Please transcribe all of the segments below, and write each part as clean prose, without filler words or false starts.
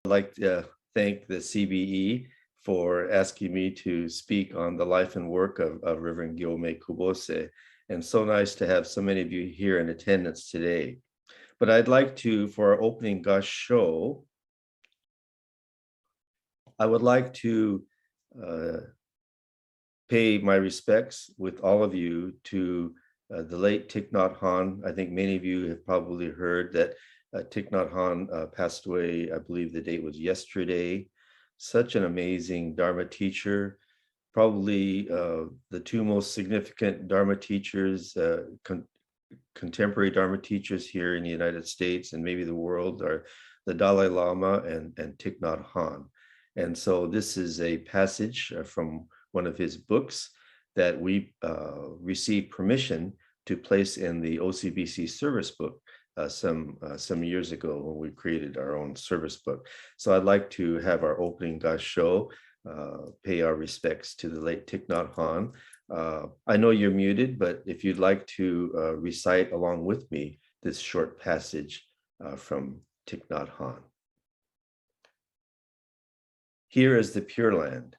I'd like to thank the CBE for asking me to speak on the life and work of Reverend Gyomay Kubose. And so nice to have so many of you here in attendance today. But I'd like to, for our opening Gush show, I would like to pay my respects with all of you to the late Thich Nhat Hanh. I think many of you have probably heard that Thich Nhat Hanh passed away. I believe the date was yesterday. Such an amazing Dharma teacher, probably the two most significant Dharma teachers, contemporary Dharma teachers here in the United States and maybe the world are the Dalai Lama and Thich Nhat Hanh. And so this is a passage from one of his books that we received permission to place in the OCBC service book some years ago when we created our own service book. So I'd like to have our opening Gush show pay our respects to the late Thich Nhat Hanh. I know you're muted, but if you'd like to recite along with me this short passage from Thich Nhat Hanh. Here is the Pure Land.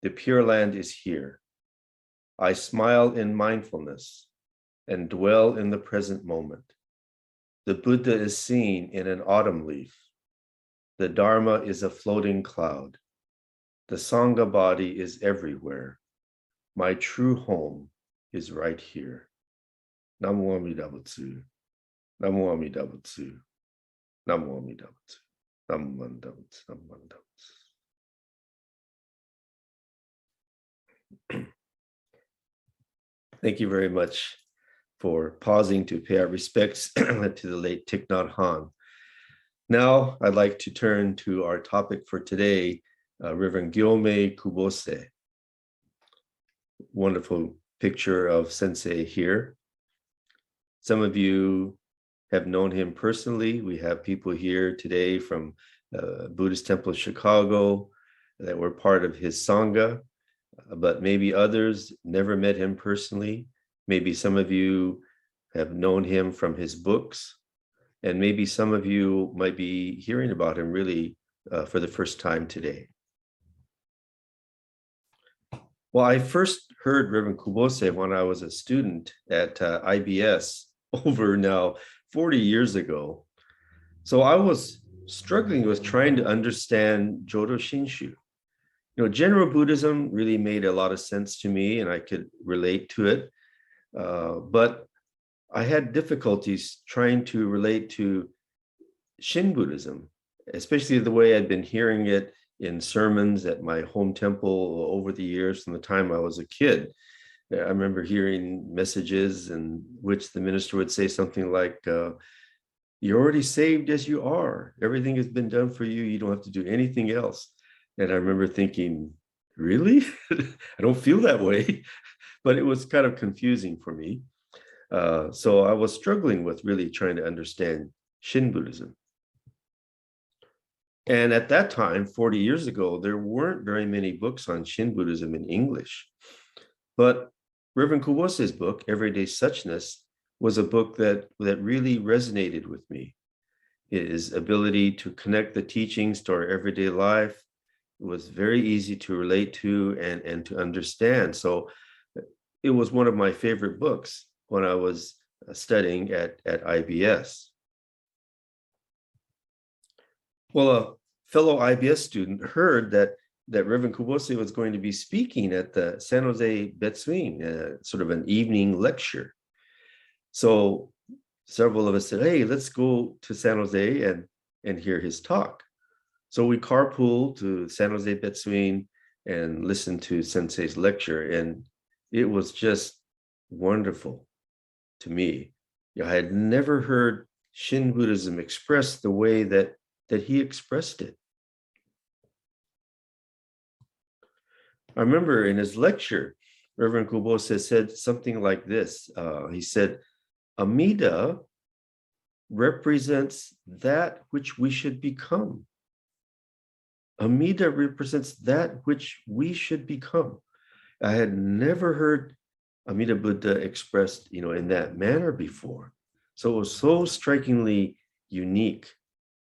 The Pure Land is here. I smile in mindfulness and dwell in the present moment. The Buddha is seen in an autumn leaf. The Dharma is a floating cloud. The Sangha body is everywhere. My true home is right here. Namo Amida Butsu. Namo Amida Butsu. Namo Amida Butsu. Namo Amida Butsu. Namo Amida Butsu. Thank you very much for pausing to pay our respects to the late Thich Nhat Hanh. Now, I'd like to turn to our topic for today, Reverend Gyomay Kubose. Wonderful picture of sensei here. Some of you have known him personally. We have people here today from Buddhist Temple of Chicago that were part of his Sangha, but maybe others never met him personally. Maybe some of you have known him from his books, and maybe some of you might be hearing about him really for the first time today. Well, I first heard Reverend Kubose when I was a student at IBS over now 40 years ago. So I was struggling with trying to understand Jodo Shinshu. You know, general Buddhism really made a lot of sense to me and I could relate to it. But I had difficulties trying to relate to Shin Buddhism, especially the way I'd been hearing it in sermons at my home temple over the years from the time I was a kid. I remember hearing messages in which the minister would say something like, you're already saved as you are. Everything has been done for you. You don't have to do anything else. And I remember thinking, really? I don't feel that way. But it was kind of confusing for me. So I was struggling with really trying to understand Shin Buddhism. And at that time, 40 years ago, there weren't very many books on Shin Buddhism in English. But Reverend Kubose's book, Everyday Suchness, was a book that really resonated with me. His ability to connect the teachings to our everyday life was very easy to relate to and to understand. So it was one of my favorite books when I was studying at IBS. Well, a fellow IBS student heard that Reverend Kubose was going to be speaking at the San Jose Betsuin, sort of an evening lecture. So several of us said, hey, let's go to San Jose and hear his talk. So we carpooled to San Jose Betsuin and listened to Sensei's lecture. And it was just wonderful to me. You know, I had never heard Shin Buddhism expressed the way that he expressed it. I remember in his lecture, Reverend Kubose said something like this. He said, Amida represents that which we should become. Amida represents that which we should become. I had never heard Amida Buddha expressed, in that manner before. So it was so strikingly unique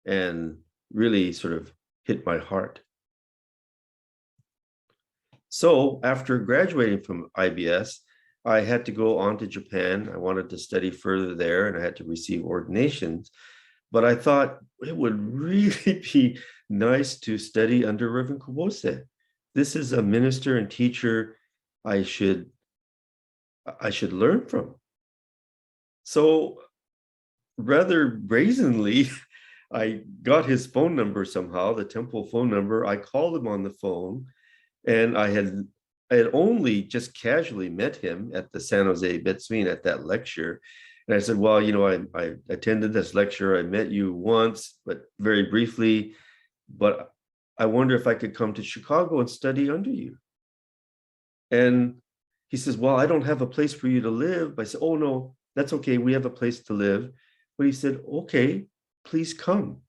and really sort of hit my heart. So after graduating from IBS, I had to go on to Japan. I wanted to study further there, and I had to receive ordinations. But I thought it would really be nice to study under Reverend Kubose. This is a minister and teacher I should learn from. So rather brazenly, I got his phone number somehow, the temple phone number. I called him on the phone, and I had only just casually met him at the San Jose Betsuin at that lecture. And I said, well, I attended this lecture. I met you once, but very briefly, but I wonder if I could come to Chicago and study under you. And he says, well, I don't have a place for you to live. I said, oh, no, that's okay. We have a place to live. But he said, okay, please come.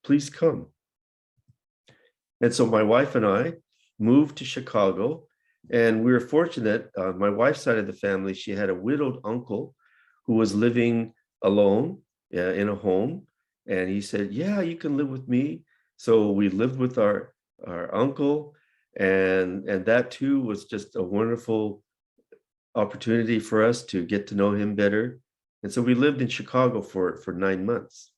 Please come. And so my wife and I moved to Chicago, and we were fortunate. My wife's side of the family, she had a widowed uncle who was living alone in a home. And he said, yeah, you can live with me. So we lived with our uncle, and that too was just a wonderful opportunity for us to get to know him better. And so we lived in Chicago for 9 months.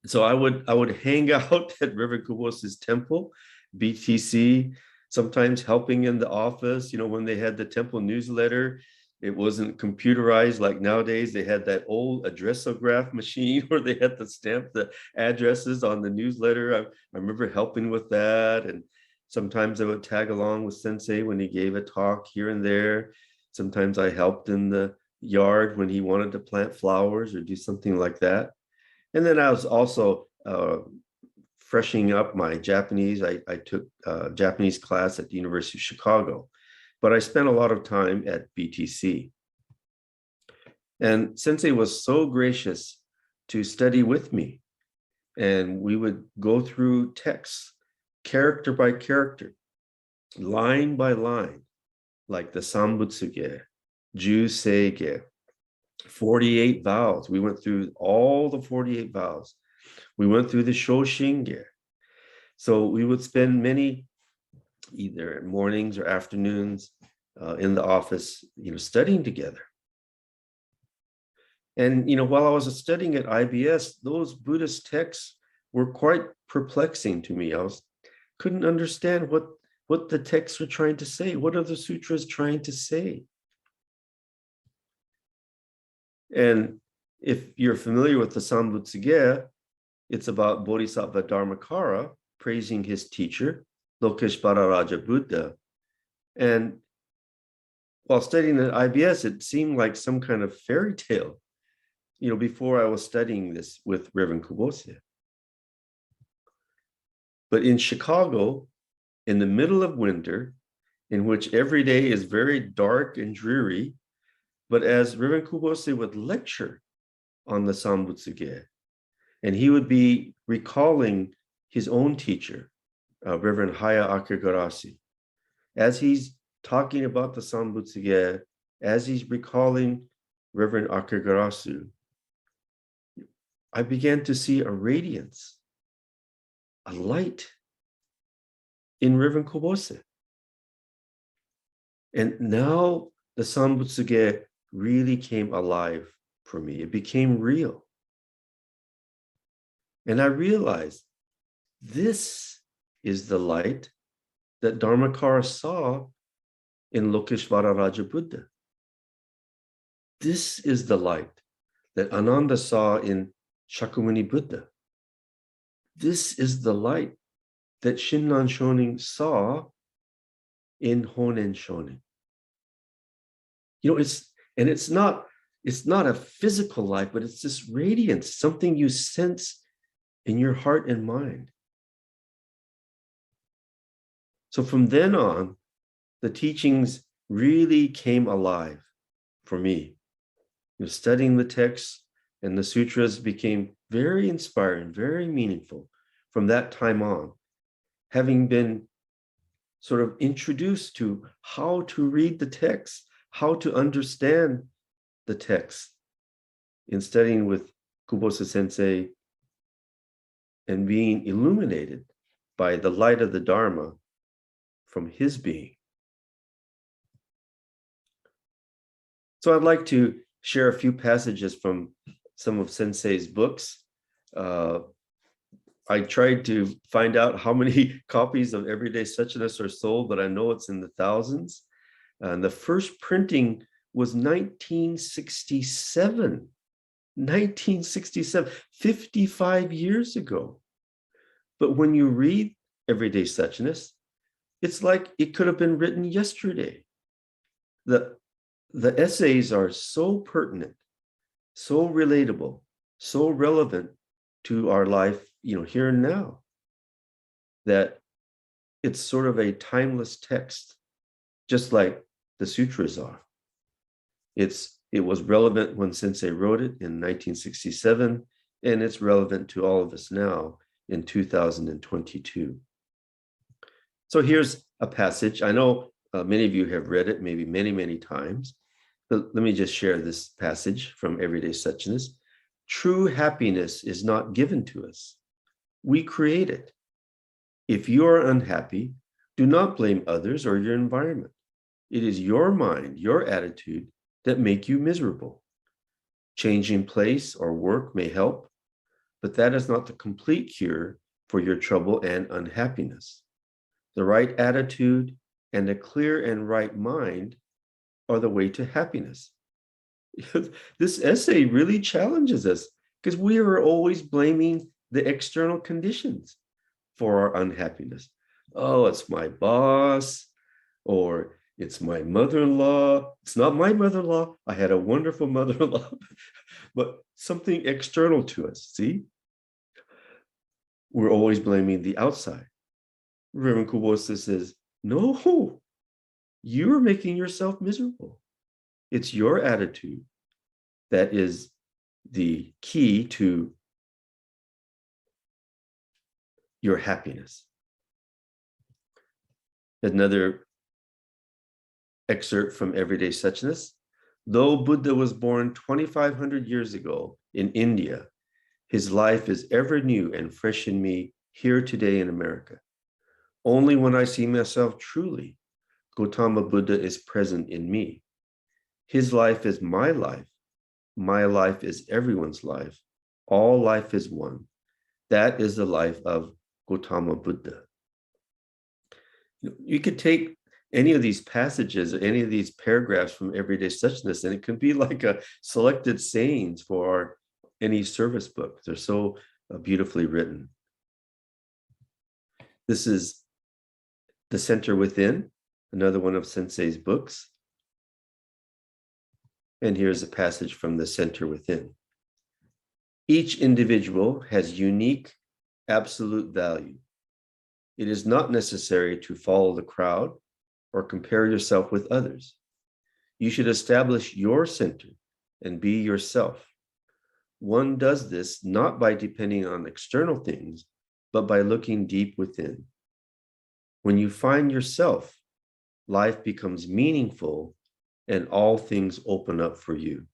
So I would hang out at Reverend Kubose's temple, BTC, sometimes helping in the office. When they had the temple newsletter, it wasn't computerized like nowadays. They had that old addressograph machine where they had to stamp the addresses on the newsletter. I remember helping with that. And sometimes I would tag along with sensei when he gave a talk here and there. Sometimes I helped in the yard when he wanted to plant flowers or do something like that. And then I was also freshening up my Japanese. I took a Japanese class at the University of Chicago, but I spent a lot of time at BTC. And Sensei was so gracious to study with me. And we would go through texts, character by character, line by line, like the Sambutsuge, Juseige, 48 vows. We went through all the 48 vows. We went through the Shoshinge. So we would spend many either mornings or afternoons in the office, studying together. And, while I was studying at IBS, those Buddhist texts were quite perplexing to me. Couldn't understand what the texts were trying to say. What are the sutras trying to say? And if you're familiar with the Sambutsuge, it's about Bodhisattva Dharmakara praising his teacher, Lokeshvara Raja Buddha. And while studying at IBS, it seemed like some kind of fairy tale, before I was studying this with Reverend Kubose. But in Chicago, in the middle of winter, in which every day is very dark and dreary, but as Reverend Kubose would lecture on the Sambutsuge, and he would be recalling his own teacher, Reverend Akigarasu, as he's talking about the Sambutsuge, as he's recalling Reverend Akigarasu, I began to see a radiance, a light in Reverend Kubose. And now the Sambutsuge really came alive for me. It became real. And I realized this is the light that Dharmakara saw in Lokeshvara Raja Buddha. This is the light that Ananda saw in Shakyamuni Buddha. This is the light that Shinran Shonin saw in Honen Shonin. It's not a physical light, but it's this radiance, something you sense in your heart and mind. So from then on, the teachings really came alive for me. Studying the texts and the sutras became very inspiring, very meaningful from that time on, having been sort of introduced to how to read the text, how to understand the text in studying with Kubose Sensei and being illuminated by the light of the Dharma from his being. So I'd like to share a few passages from some of Sensei's books. I tried to find out how many copies of Everyday Suchness are sold, but I know it's in the thousands. And the first printing was 1967. 1967, 55 years ago. But when you read Everyday Suchness, it's like it could have been written yesterday. The essays are so pertinent, so relatable, so relevant to our life, here and now, that it's sort of a timeless text, just like the sutras are. It was relevant when Sensei wrote it in 1967, and it's relevant to all of us now in 2022. So here's a passage. I know many of you have read it, maybe many, many times, but let me just share this passage from Everyday Suchness. True happiness is not given to us. We create it. If you are unhappy, do not blame others or your environment. It is your mind, your attitude that make you miserable. Changing place or work may help, but that is not the complete cure for your trouble and unhappiness. The right attitude and a clear and right mind are the way to happiness. This essay really challenges us because we are always blaming the external conditions for our unhappiness. Oh, it's my boss, or it's my mother-in-law. It's not my mother-in-law. I had a wonderful mother-in-law, but something external to us, see? We're always blaming the outside. Reverend Kubose says, no, you're making yourself miserable. It's your attitude that is the key to your happiness. Another excerpt from Everyday Suchness. Though Buddha was born 2,500 years ago in India, his life is ever new and fresh in me here today in America. Only when I see myself truly, Gautama Buddha is present in me. His life is my life. My life is everyone's life. All life is one. That is the life of Gautama Buddha. You could take any of these passages, any of these paragraphs from Everyday Suchness, and it can be like a selected sayings for any service book. They're so beautifully written. This is The Center Within, another one of Sensei's books. And here's a passage from The Center Within. Each individual has unique, absolute value. It is not necessary to follow the crowd or compare yourself with others. You should establish your center and be yourself. One does this not by depending on external things, but by looking deep within. When you find yourself, life becomes meaningful and all things open up for you.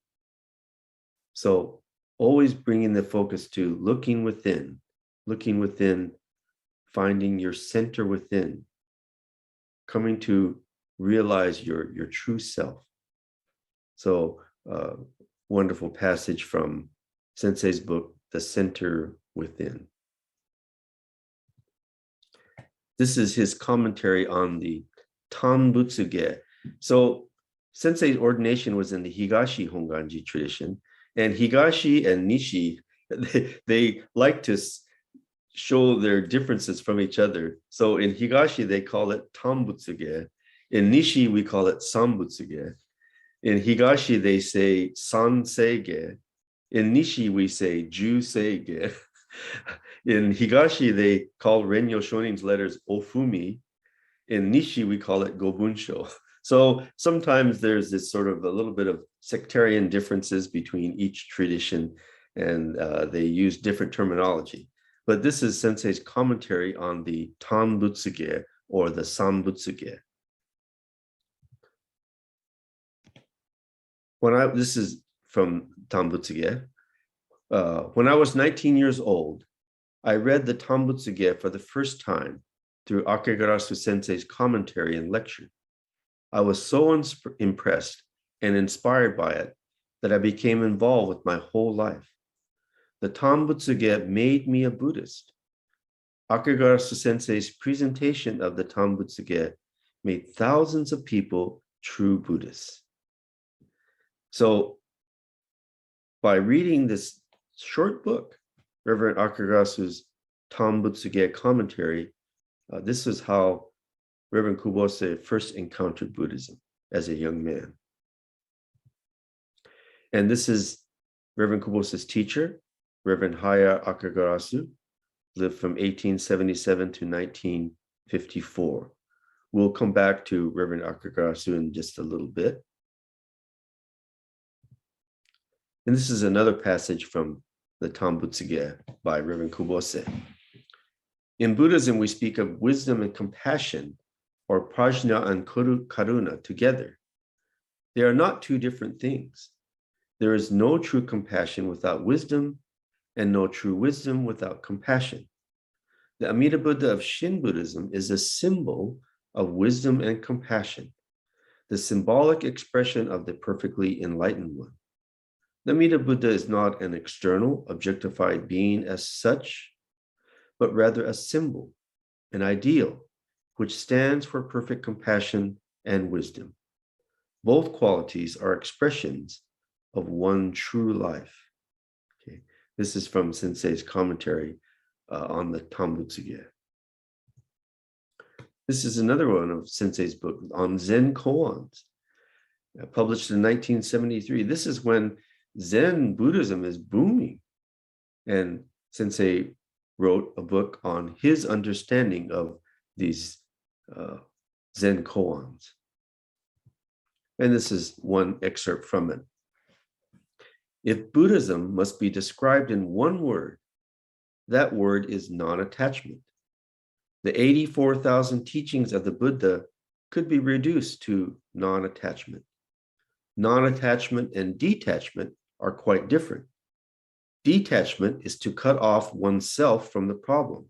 So always bringing the focus to looking within, finding your center within, coming to realize your true self. So wonderful passage from Sensei's book, The Center Within. This is his commentary on the Tanbutsuge. So Sensei's ordination was in the Higashi Honganji tradition, and Higashi and Nishi, they like to show their differences from each other. So in Higashi, they call it Tanbutsuge. In Nishi, we call it Sanbutsuge. In Higashi, they say Sanseige. In Nishi, we say Juseige. In Higashi, they call Renyo Shonin's letters Ofumi. In Nishi, we call it Gobunsho. So sometimes there's this sort of a little bit of sectarian differences between each tradition, and they use different terminology. But this is Sensei's commentary on the Tanbutsuge or the Sanbutsuge. This is from Tanbutsuge. When I was 19 years old, I read the Tambutsuge for the first time through Akigarasu sensei's commentary and lecture. I was so impressed and inspired by it that I became involved with my whole life. The Tambutsuge made me a Buddhist. Akigarasu sensei's presentation of the Tambutsuge made thousands of people true Buddhists. So by reading this short book, Reverend Akigarasu's Tambutsuge commentary, this is how Reverend Kubose first encountered Buddhism as a young man. And this is Reverend Kubose's teacher, Reverend Haya Akigarasu, lived from 1877 to 1954. We'll come back to Reverend Akigarasu in just a little bit. And this is another passage from the Tambutsuge by Reverend Kubose. In Buddhism, we speak of wisdom and compassion, or prajna and karuna, together. They are not two different things. There is no true compassion without wisdom, and no true wisdom without compassion. The Amida Buddha of Shin Buddhism is a symbol of wisdom and compassion, the symbolic expression of the perfectly enlightened one. The Amida Buddha is not an external, objectified being as such, but rather a symbol, an ideal, which stands for perfect compassion and wisdom. Both qualities are expressions of one true life. Okay. This is from Sensei's commentary on the Tambutsuge. This is another one of Sensei's book on Zen koans, published in 1973. This is when Zen Buddhism is booming. And Sensei wrote a book on his understanding of these Zen koans. And this is one excerpt from it. If Buddhism must be described in one word, that word is non-attachment. The 84,000 teachings of the Buddha could be reduced to non-attachment. Non-attachment and detachment are quite different. Detachment is to cut off oneself from the problem,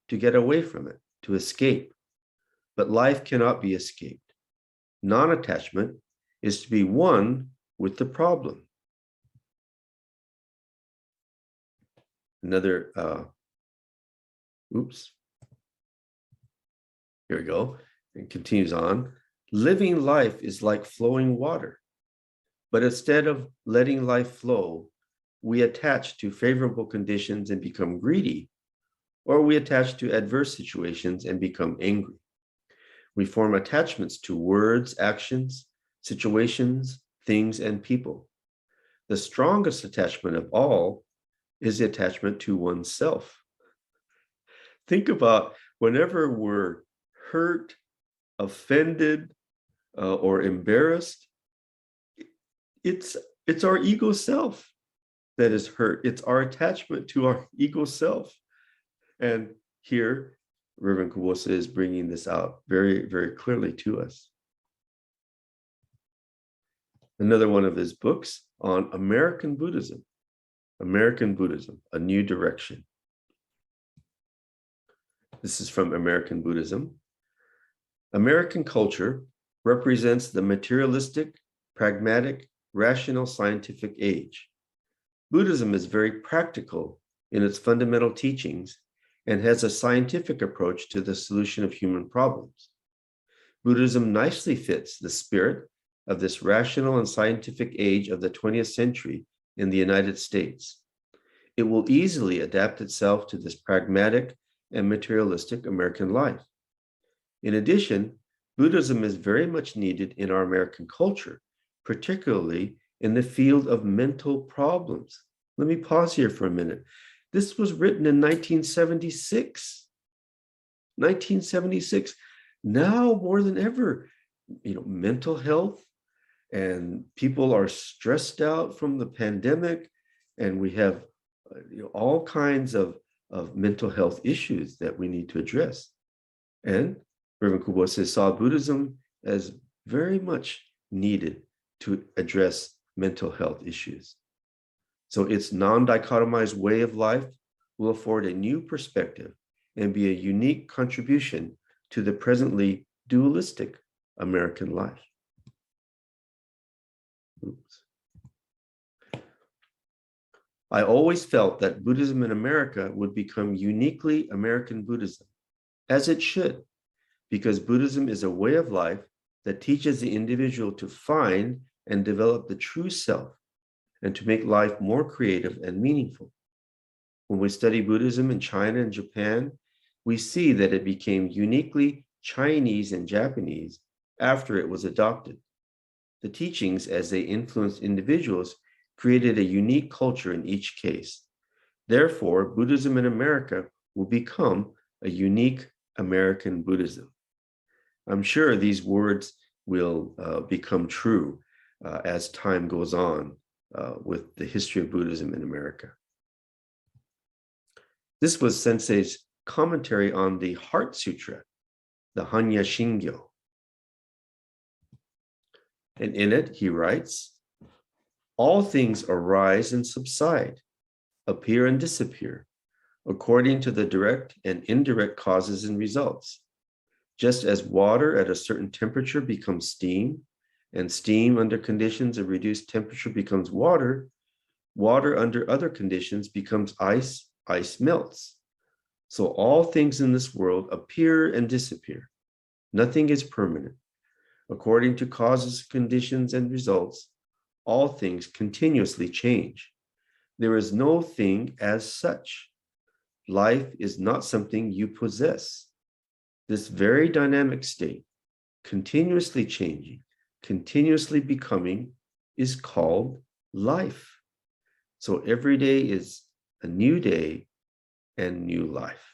to get away from it, to escape. But life cannot be escaped. Non-attachment is to be one with the problem. Another, here we go. It continues on. Living life is like flowing water, but instead of letting life flow, we attach to favorable conditions and become greedy, or we attach to adverse situations and become angry. We form attachments to words, actions, situations, things, and people. The strongest attachment of all is the attachment to oneself. Think about whenever we're hurt, offended, or embarrassed, it's our ego self that is hurt. It's our attachment to our ego self. And here, Reverend Kubose is bringing this out very, very clearly to us. Another one of his books on American Buddhism, A New Direction. This is from American Buddhism. American culture represents the materialistic, pragmatic, rational, scientific age. Buddhism is very practical in its fundamental teachings and has a scientific approach to the solution of human problems. Buddhism nicely fits the spirit of this rational and scientific age of the 20th century in the United States. It will easily adapt itself to this pragmatic and materialistic American life. In addition, Buddhism is very much needed in our American culture, particularly in the field of mental problems. Let me pause here for a minute. This was written in 1976. 1976. Now more than ever, mental health, and people are stressed out from the pandemic, and we have all kinds of mental health issues that we need to address. And Reverend Kubose saw Buddhism as very much needed to address mental health issues. So its non-dichotomized way of life will afford a new perspective and be a unique contribution to the presently dualistic American life. Oops. I always felt that Buddhism in America would become uniquely American Buddhism, as it should, because Buddhism is a way of life that teaches the individual to find and develop the true self and to make life more creative and meaningful. When we study Buddhism in China and Japan, we see that it became uniquely Chinese and Japanese after it was adopted. The teachings, as they influenced individuals, created a unique culture in each case. Therefore, Buddhism in America will become a unique American Buddhism. I'm sure these words will become true as time goes on with the history of Buddhism in America. This was Sensei's commentary on the Heart Sutra, the Hanya Shingyo. And in it, he writes, all things arise and subside, appear and disappear, according to the direct and indirect causes and results. Just as water at a certain temperature becomes steam, and steam under conditions of reduced temperature becomes water, water under other conditions becomes ice, ice melts. So all things in this world appear and disappear. Nothing is permanent. According to causes, conditions, and results, all things continuously change. There is no thing as such. Life is not something you possess. This very dynamic state, continuously changing, continuously becoming, is called life. So every day is a new day and new life.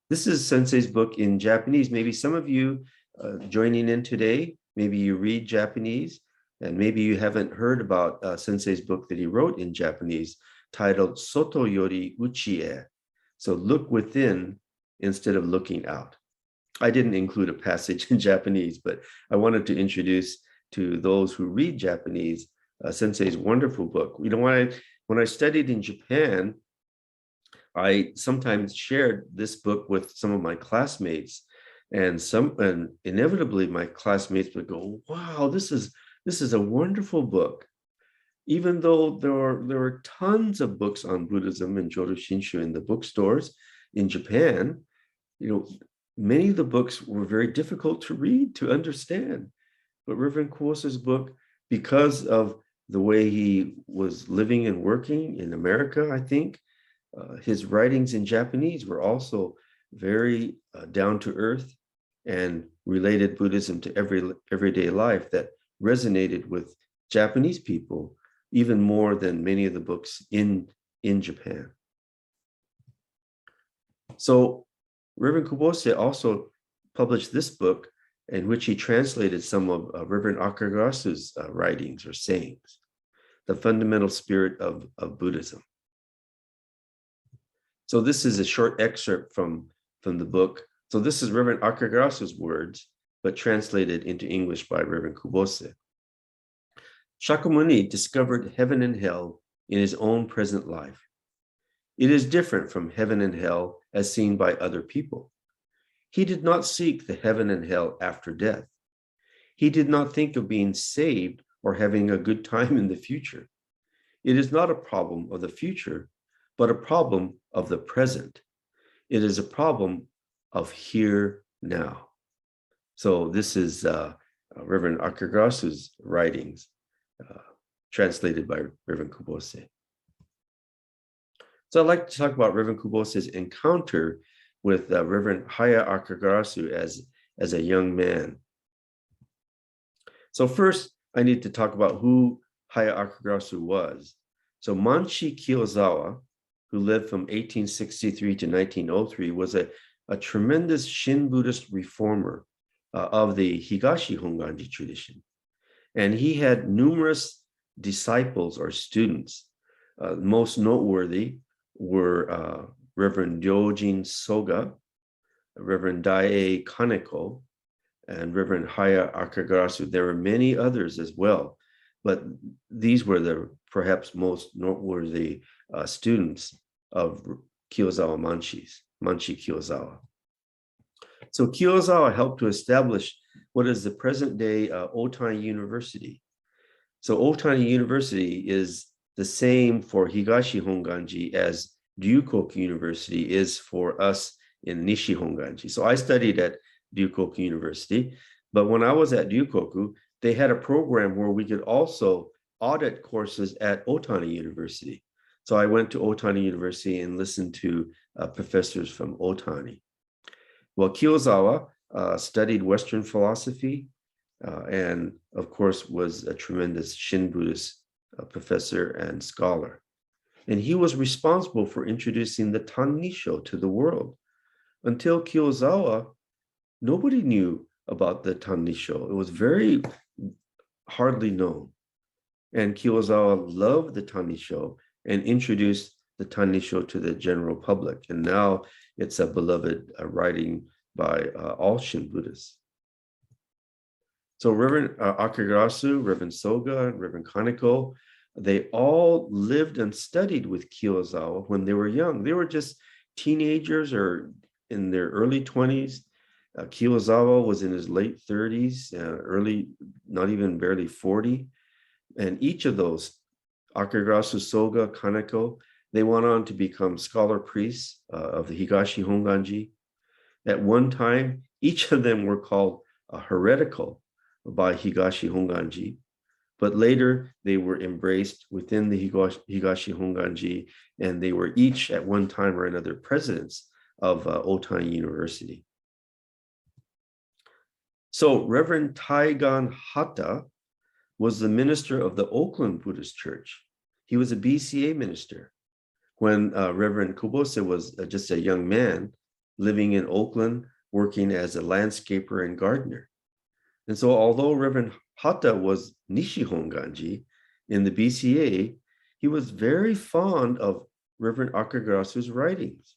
This is Sensei's book in Japanese. Maybe some of you joining in today, maybe you read Japanese, and maybe you haven't heard about Sensei's book that he wrote in Japanese, titled Soto Yori Uchi e. So look within instead of looking out. I didn't include a passage in Japanese, but I wanted to introduce to those who read Japanese Sensei's wonderful book. You know, when I studied in Japan, I sometimes shared this book with some of my classmates, and inevitably my classmates would go, "Wow, this is a wonderful book." Even though there were tons of books on Buddhism and Jodo Shinshu in the bookstores in Japan, you know, many of the books were very difficult to read, to understand. But Reverend Kubose's book, because of the way he was living and working in America, I think, his writings in Japanese were also very down to earth and related Buddhism to everyday life that resonated with Japanese people even more than many of the books in Japan. So Reverend Kubose also published this book in which he translated some of Reverend Akigarasu's writings or sayings, The Fundamental Spirit of Buddhism. So this is a short excerpt from the book. So this is Reverend Akigarasu's words, but translated into English by Reverend Kubose. Shakyamuni discovered heaven and hell in his own present life. It is different from heaven and hell as seen by other people. He did not seek the heaven and hell after death. He did not think of being saved or having a good time in the future. It is not a problem of the future, but a problem of the present. It is a problem of here now. So this is Reverend Akigarasu's writings, translated by Reverend Kubose. So I'd like to talk about Reverend Kubose's encounter with Reverend Haya Akigarasu as a young man. So first, I need to talk about who Haya Akigarasu was. So Manshi Kiyozawa, who lived from 1863 to 1903, was a tremendous Shin Buddhist reformer of the Higashi Honganji tradition. And he had numerous disciples or students. Most noteworthy were Reverend Ryojin Soga, Reverend Daie Kaneko, and Reverend Haya Akigarasu. There were many others as well. but these were the perhaps most noteworthy students of Kiyozawa Manshi Kiyozawa. So Kiyozawa helped to establish what is the present day Otani University. So Otani University is the same for Higashi Honganji as Ryukoku University is for us in Nishi Honganji. So I studied at Ryukoku University, but when I was at Ryukoku, they had a program where we could also audit courses at Otani University. So I went to Otani University and listened to professors from Otani. Well, Kiyozawa studied Western philosophy and, of course, was a tremendous Shin Buddhist professor and scholar. And he was responsible for introducing the Tannisho to the world. Until Kiyozawa, nobody knew about the Tannisho. It was very hardly known. And Kiyozawa loved the Tannisho and introduced the Tannisho to the general public. And now it's a beloved writing by all Shin Buddhists. So Reverend Akigarasu, Reverend Soga, Reverend Kaneko, they all lived and studied with Kiyozawa when they were young. They were just teenagers or in their early 20s. Kiyozawa was in his late 30s, early, not even barely 40. And each of those, Akigarasu, Soga, Kaneko, they went on to become scholar priests of the Higashi Honganji. At one time, each of them were called heretical by Higashi Honganji, but later they were embraced within the Higashi Honganji, and they were each at one time or another presidents of Otani University. So Reverend Taigan Hata was the minister of the Oakland Buddhist Church. He was a BCA minister when Reverend Kubose was just a young man living in Oakland, working as a landscaper and gardener. And so although Reverend Hata was Nishi Honganji in the BCA, he was very fond of Reverend Akigarasu's writings.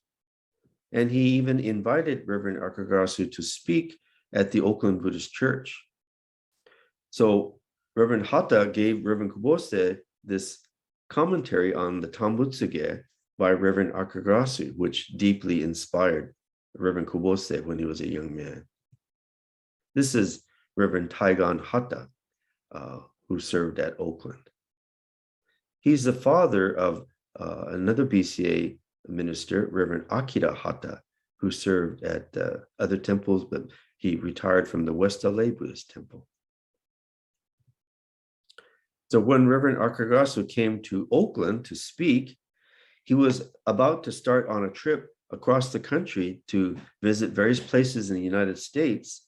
And he even invited Reverend Akigarasu to speak at the Oakland Buddhist Church. So Reverend Hata gave Reverend Kubose this commentary on the Tambutsuge by Reverend Akigarasu, which deeply inspired Reverend Kubose when he was a young man. This is Reverend Taigan Hata, who served at Oakland. He's the father of another BCA minister, Reverend Akira Hata, who served at other temples, but he retired from the West LA Buddhist Temple. So when Reverend Akigarasu came to Oakland to speak, he was about to start on a trip across the country to visit various places in the United States.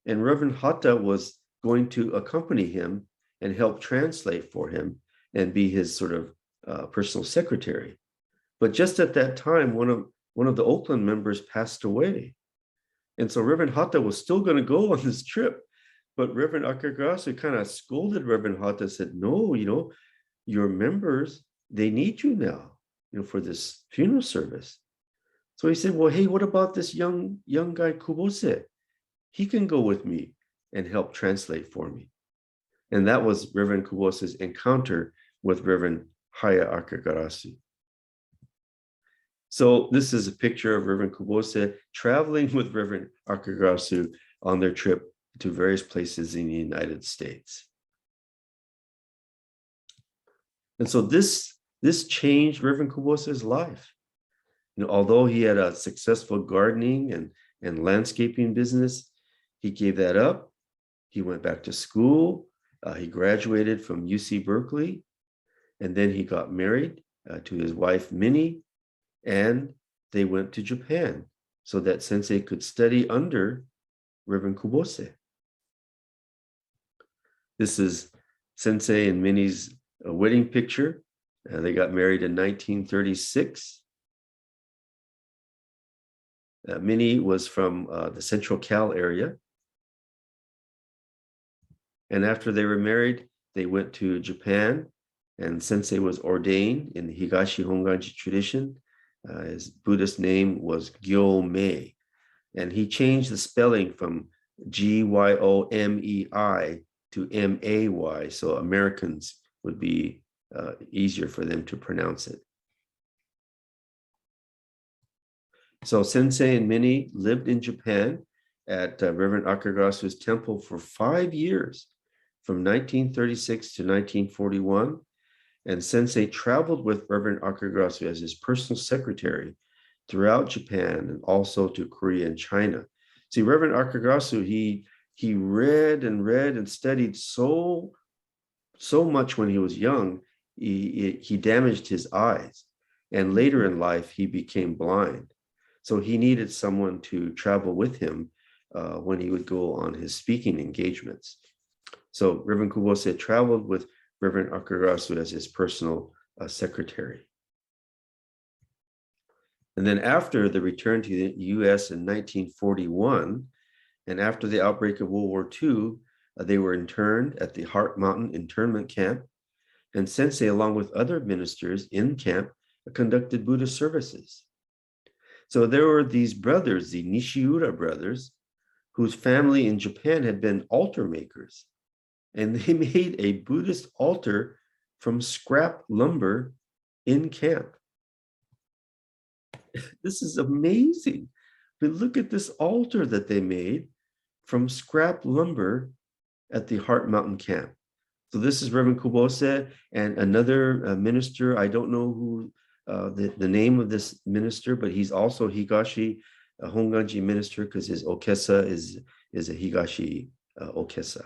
And Reverend Hata was going to accompany him and help translate for him and be his sort of personal secretary. But just at that time, one of the Oakland members passed away. And so Reverend Hata was still going to go on this trip. But Reverend Akigarasu kind of scolded Reverend Hata, said, no, your members, they need you now, for this funeral service. So he said, well, hey, what about this young guy, Kubose? He can go with me and help translate for me. And that was Reverend Kubose's encounter with Reverend Haya Akigarasu. So this is a picture of Reverend Kubose traveling with Reverend Akigarasu on their trip to various places in the United States. And so this changed Reverend Kubose's life. Although he had a successful gardening and landscaping business, he gave that up. He went back to school. He graduated from UC Berkeley, and then he got married to his wife, Minnie, and they went to Japan so that sensei could study under Reverend Kubose. This is sensei and Minnie's wedding picture. They got married in 1936. Minnie was from the Central Cal area. And after they were married, they went to Japan, and sensei was ordained in the Higashi Honganji tradition. His Buddhist name was Gyomay, and he changed the spelling from Gyomei to M-A-Y, so Americans would be easier for them to pronounce it. So Sensei and Minnie lived in Japan at Reverend Akigarasu's temple for 5 years, from 1936 to 1941. And Sensei traveled with Reverend Akigarasu as his personal secretary throughout Japan and also to Korea and China. See, Reverend Akigarasu, he read and read and studied so much when he was young, he damaged his eyes. And later in life, he became blind. So he needed someone to travel with him when he would go on his speaking engagements. So Reverend Kubose traveled with Reverend Akigarasu as his personal secretary. And then after the return to the US in 1941, and after the outbreak of World War II, they were interned at the Heart Mountain internment camp. And Sensei, along with other ministers in camp, conducted Buddhist services. So there were these brothers, the Nishiura brothers, whose family in Japan had been altar makers. And they made a Buddhist altar from scrap lumber in camp. This is amazing. But look at this altar that they made from scrap lumber at the Heart Mountain camp. So this is Reverend Kubose and another minister. I don't know who the name of this minister, but he's also Higashi Honganji minister because his okesa is a Higashi okesa.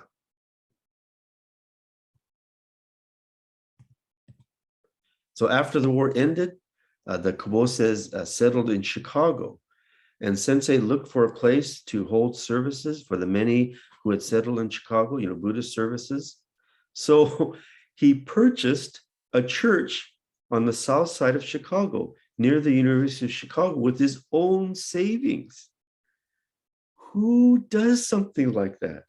So after the war ended, the Kuboses settled in Chicago, and Sensei looked for a place to hold services for the many who had settled in Chicago, Buddhist services. So he purchased a church on the south side of Chicago, near the University of Chicago, with his own savings. Who does something like that?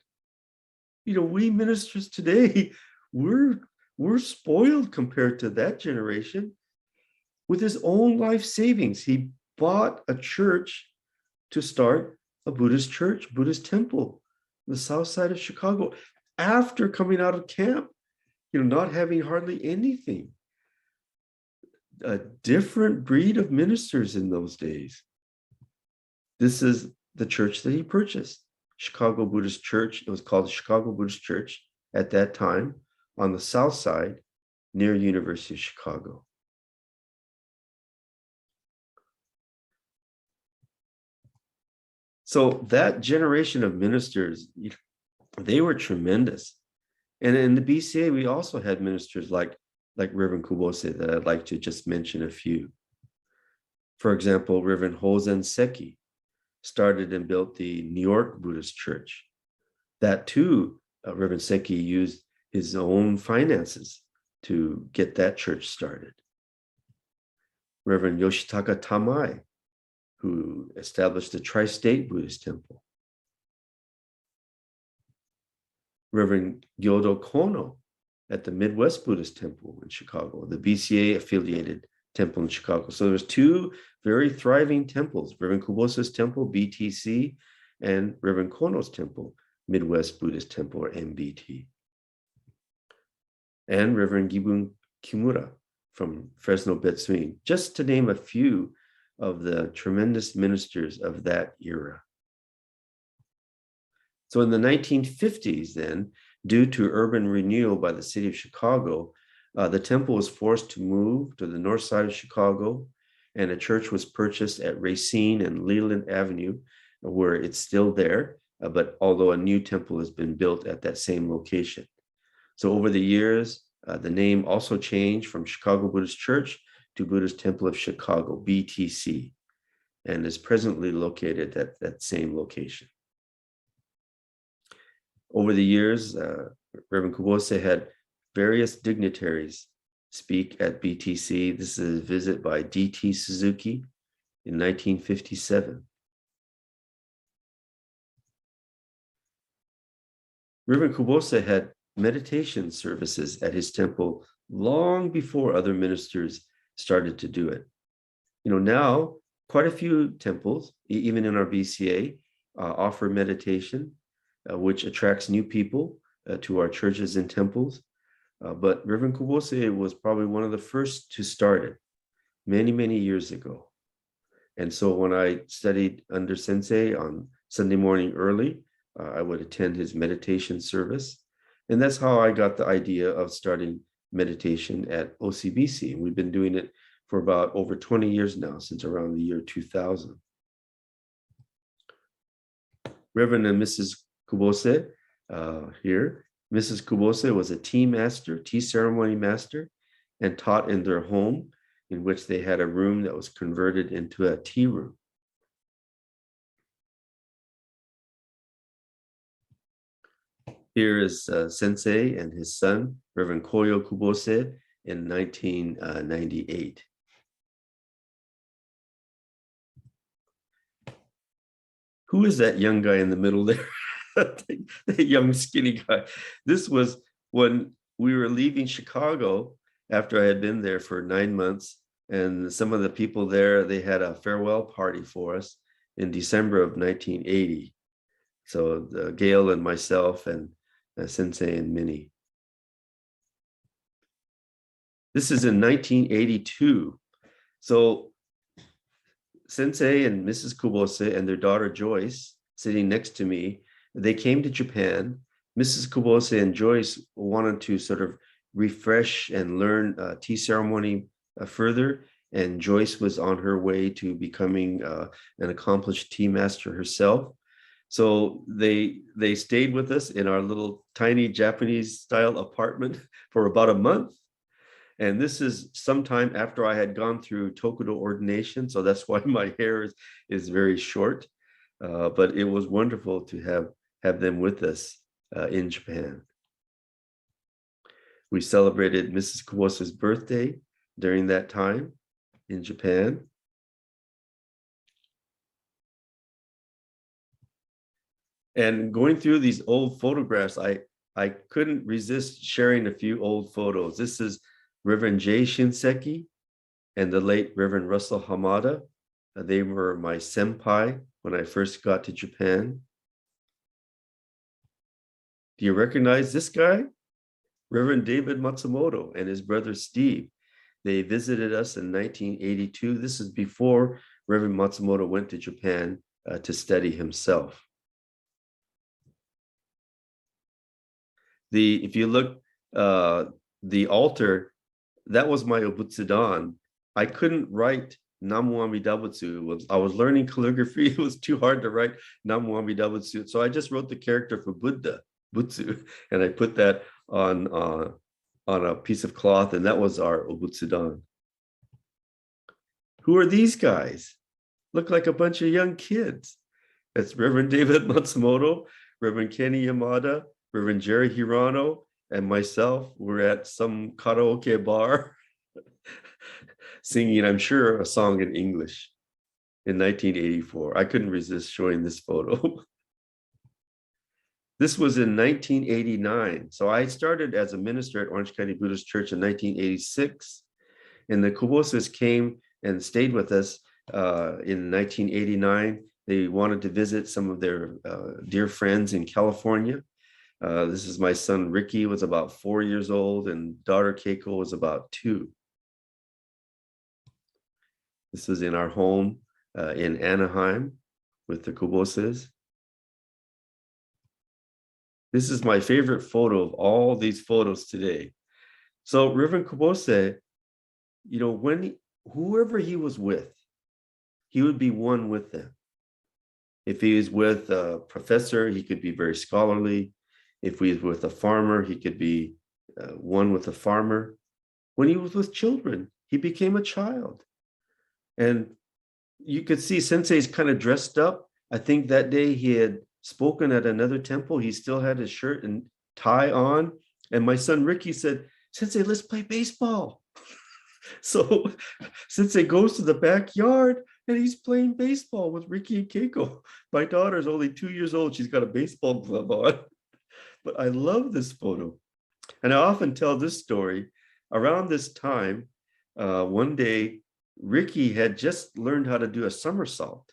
We ministers today, we're spoiled compared to that generation. With his own life savings, he bought a church to start a Buddhist church, Buddhist temple, on the south side of Chicago, after coming out of camp, not having hardly anything. A different breed of ministers in those days. This is the church that he purchased, Chicago Buddhist Church. It was called the Chicago Buddhist Church at that time, on the south side near University of Chicago. So that generation of ministers, they were tremendous. And in the BCA, we also had ministers like Reverend Kubose that I'd like to just mention a few. For example, Reverend Hozen Seki started and built the New York Buddhist Church. That too, Reverend Seki used his own finances to get that church started. Reverend Yoshitaka Tamai, who established the Tri-State Buddhist Temple. Reverend Gyodo Kono at the Midwest Buddhist Temple in Chicago, the BCA affiliated temple in Chicago. So there's two very thriving temples, Reverend Kubose's temple, BTC, and Reverend Kono's temple, Midwest Buddhist Temple, or MBT. And Reverend Gibun Kimura from Fresno Betsuin, just to name a few of the tremendous ministers of that era. So in the 1950s then, due to urban renewal by the city of Chicago, the temple was forced to move to the north side of Chicago, and a church was purchased at Racine and Leland Avenue, where it's still there, but although a new temple has been built at that same location. So over the years, the name also changed from Chicago Buddhist Church to Buddhist Temple of Chicago, BTC, and is presently located at that same location. Over the years, Reverend Kubose had various dignitaries speak at BTC. This is a visit by D.T. Suzuki in 1957. Reverend Kubose had meditation services at his temple long before other ministers started to do it. Now quite a few temples, even in our BCA, offer meditation, which attracts new people to our churches and temples. But Reverend Kubose was probably one of the first to start it many, many years ago. And so when I studied under sensei on Sunday morning early, I would attend his meditation service. And that's how I got the idea of starting meditation at OCBC. We've been doing it for about over 20 years now, since around the year 2000. Reverend and Mrs. Kubose here. Mrs. Kubose was a tea master, tea ceremony master, and taught in their home, in which they had a room that was converted into a tea room. Here is Sensei and his son, Reverend Koyo Kubose, in 1998. Who is that young guy in the middle there? The young skinny guy. This was when we were leaving Chicago after I had been there for 9 months. And some of the people there, they had a farewell party for us in December of 1980. So Gail and myself and Sensei and Minnie. This is in 1982. So Sensei and Mrs. Kubose and their daughter Joyce, sitting next to me, they came to Japan. Mrs. Kubose and Joyce wanted to sort of refresh and learn tea ceremony further. And Joyce was on her way to becoming an accomplished tea master herself. So they stayed with us in our little tiny Japanese style apartment for about a month. And this is sometime after I had gone through Tokudo ordination. So that's why my hair is very short. But it was wonderful to have them with us in Japan. We celebrated Mrs. Kubose's birthday during that time in Japan. And going through these old photographs, I couldn't resist sharing a few old photos. This is Reverend Jay Shinseki and the late Reverend Russell Hamada. They were my senpai when I first got to Japan. Do you recognize this guy? Reverend David Matsumoto and his brother Steve. They visited us in 1982. This is before Reverend Matsumoto went to Japan to study himself. If you look, the altar, that was my Obutsudan. I couldn't write Namu Amida Butsu. I was learning calligraphy. It was too hard to write Namu Amida Butsu. So I just wrote the character for Buddha, Butsu, and I put that on a piece of cloth, and that was our Obutsudan. Who are these guys? Look like a bunch of young kids. That's Reverend David Matsumoto, Reverend Kenny Yamada, Reverend Jerry Hirano, and myself. We're at some karaoke bar singing, I'm sure, a song in English in 1984. I couldn't resist showing this photo. This was in 1989. So I started as a minister at Orange County Buddhist Church in 1986. And the Kuboses came and stayed with us in 1989. They wanted to visit some of their dear friends in California. This is my son, Ricky, was about 4 years old, and daughter Keiko was about 2. This was in our home in Anaheim with the Kuboses. This is my favorite photo of all these photos today. So Reverend Kubose, you know, whoever he was with, he would be one with them. If he was with a professor, he could be very scholarly. If he was with a farmer, he could be one with a farmer. When he was with children, he became a child. And you could see Sensei's kind of dressed up. I think that day he had spoken at another temple. He still had his shirt and tie on. And my son Ricky said, Sensei, let's play baseball. So Sensei goes to the backyard and he's playing baseball with Ricky and Keiko. My daughter's only 2 years old. She's got a baseball glove on. But I love this photo. And I often tell this story. Around this time, one day, Ricky had just learned how to do a somersault.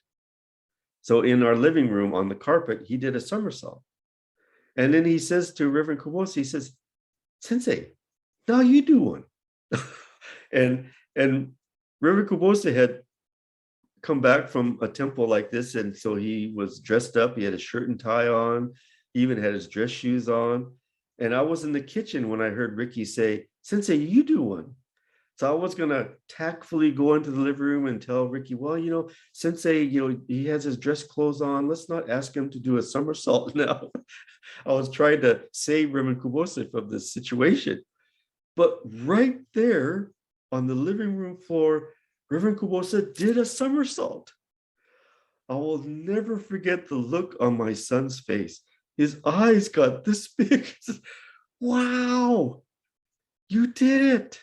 So in our living room on the carpet, he did a somersault. And then he says to Reverend Kubose, he says, Sensei, now you do one. and Reverend Kubose had come back from a temple like this, and so he was dressed up. He had a shirt and tie on. He even had his dress shoes on. And I was in the kitchen when I heard Ricky say, Sensei, you do one. So I was going to tactfully go into the living room and tell Ricky, well, Sensei, he has his dress clothes on. Let's not ask him to do a somersault now. I was trying to save Reverend Kubose from this situation. But right there on the living room floor, Reverend Kubose did a somersault. I will never forget the look on my son's face. His eyes got this big. Wow, you did it.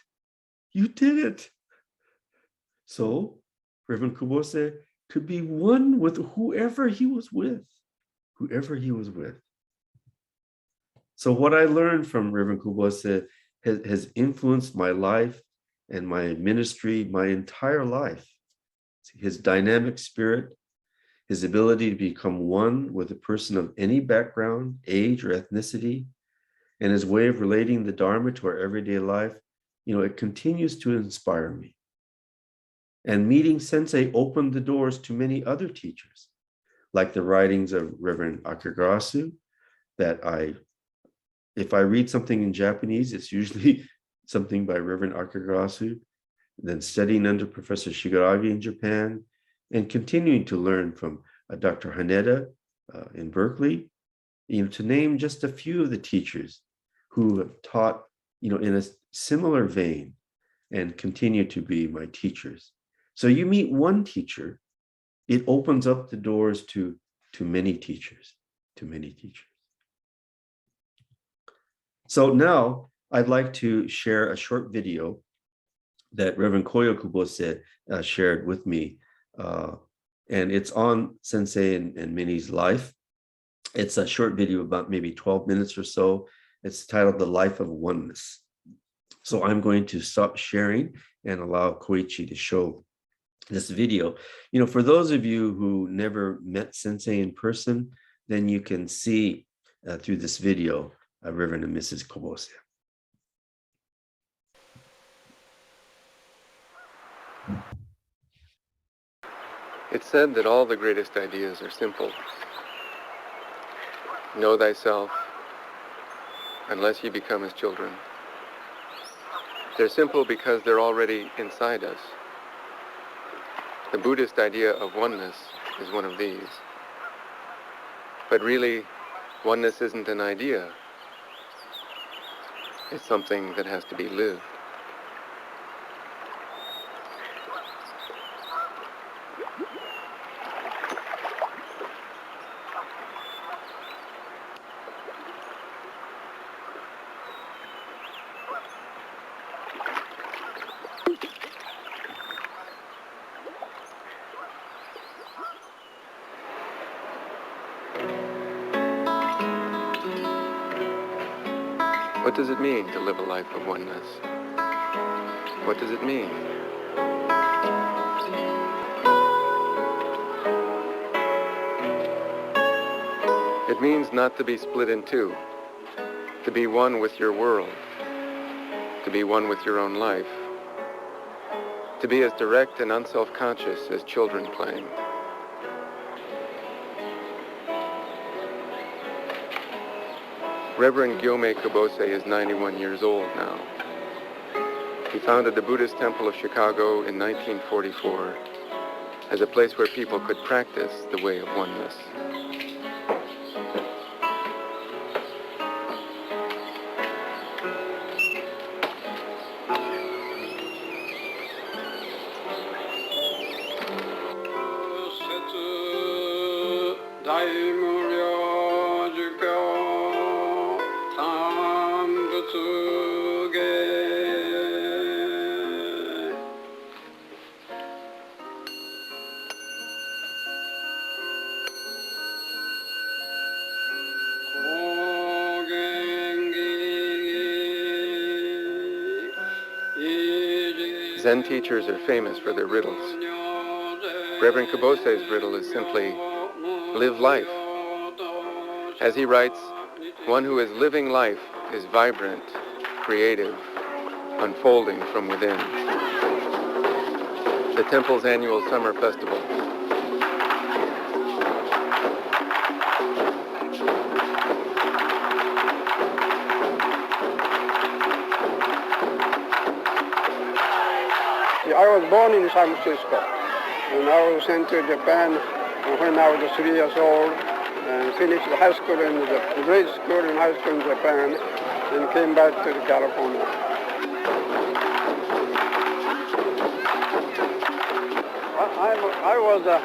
You did it. So Reverend Kubose could be one with whoever he was with, So what I learned from Reverend Kubose has influenced my life and my ministry, my entire life. His dynamic spirit, his ability to become one with a person of any background, age, or ethnicity, and his way of relating the Dharma to our everyday life, it continues to inspire me. And meeting Sensei opened the doors to many other teachers, like the writings of Reverend Akigarasu, that if I read something in Japanese, it's usually something by Reverend Akigarasu, then studying under Professor Shigaragi in Japan, and continuing to learn from Dr. Haneda in Berkeley, to name just a few of the teachers who have taught, in a similar vein and continue to be my teachers. So you meet one teacher, it opens up the doors to many teachers, So now I'd like to share a short video that Reverend Koyo Kubose shared with me. And it's on Sensei and Minnie's life. It's a short video, about maybe 12 minutes or so. It's titled The Life of Oneness. So I'm going to stop sharing and allow Koichi to show this video. For those of you who never met Sensei in person, then you can see through this video Reverend and Mrs. Kubose. It's said that all the greatest ideas are simple. Know thyself, unless ye become as children. They're simple because they're already inside us. The Buddhist idea of oneness is one of these. But really, oneness isn't an idea. It's something that has to be lived. What does it mean to live a life of oneness? What does it mean? It means not to be split in two, to be one with your world, to be one with your own life, to be as direct and unself-conscious as children playing. Reverend Gyomay Kubose is 91 years old now. He founded the Buddhist Temple of Chicago in 1944 as a place where people could practice the way of oneness. Zen teachers are famous for their riddles. Reverend Kubose's riddle is simply, live life. As he writes, One who is living life, is vibrant, creative, unfolding from within. The temple's annual summer festival. I was born in San Francisco, and I was sent to Japan when I was 3 years old, and finished high school and grade school and high school in Japan, and came back to California. I was a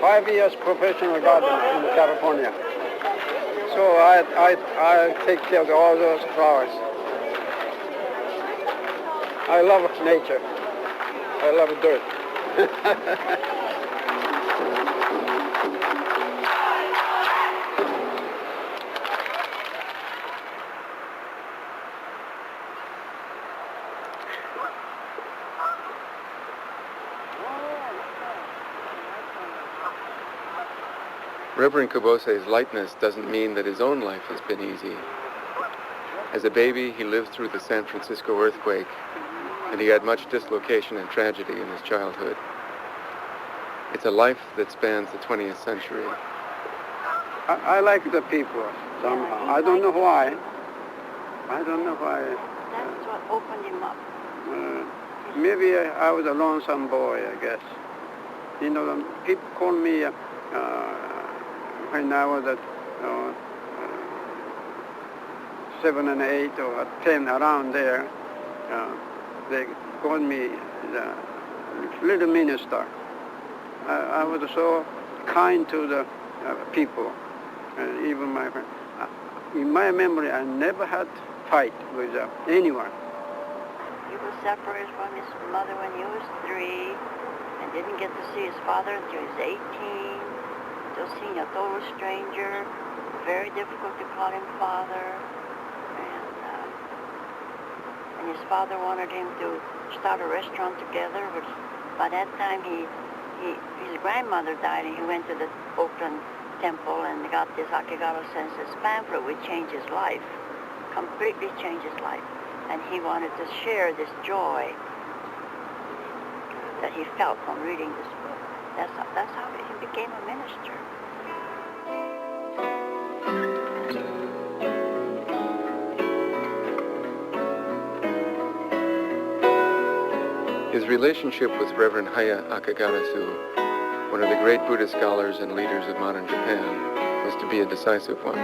5 years professional gardener in California, so I take care of all those flowers. I love nature. I love dirt. Reverend Kubose's lightness doesn't mean that his own life has been easy. As a baby, he lived through the San Francisco earthquake, and he had much dislocation and tragedy in his childhood. It's a life that spans the 20th century. I like the people somehow. I don't know why. I don't know why. That's what opened him up. Maybe I was a lonesome boy, I guess. You know, people call me when I was at 7 and 8 or 10, around there. They called me the little minister. I was so kind to the people, even my friend. In my memory, I never had fight with anyone. He was separated from his mother when he was 3 and didn't get to see his father until he was 18. Still seeing a total stranger. Very difficult to call him father. And his father wanted him to start a restaurant together, but by that time his grandmother died, and he went to the Oakland temple and got this Akigarasu sensei's pamphlet, which changed his life, completely changed his life. And he wanted to share this joy that he felt from reading this book. That's how he became a minister. His relationship with Reverend Akigarasu, one of the great Buddhist scholars and leaders of modern Japan, was to be a decisive one.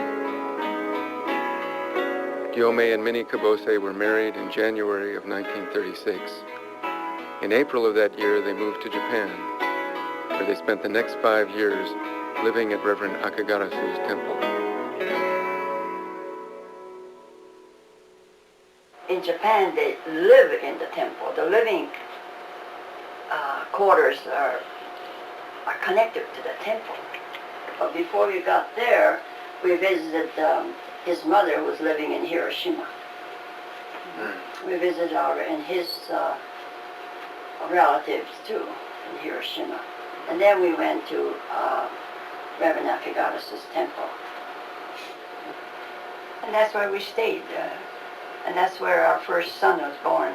Gyomay and Minnie Kubose were married in January of 1936. In April of that year, they moved to Japan, where they spent the next 5 years living at Reverend Akigarasu's temple. In Japan, they live in the temple. The living quarters are connected to the temple. But before we got there, we visited his mother, who was living in Hiroshima. We visited and his relatives too in Hiroshima. And then we went to Reverend Akigarasu's temple. And that's where we stayed. And that's where our first son was born.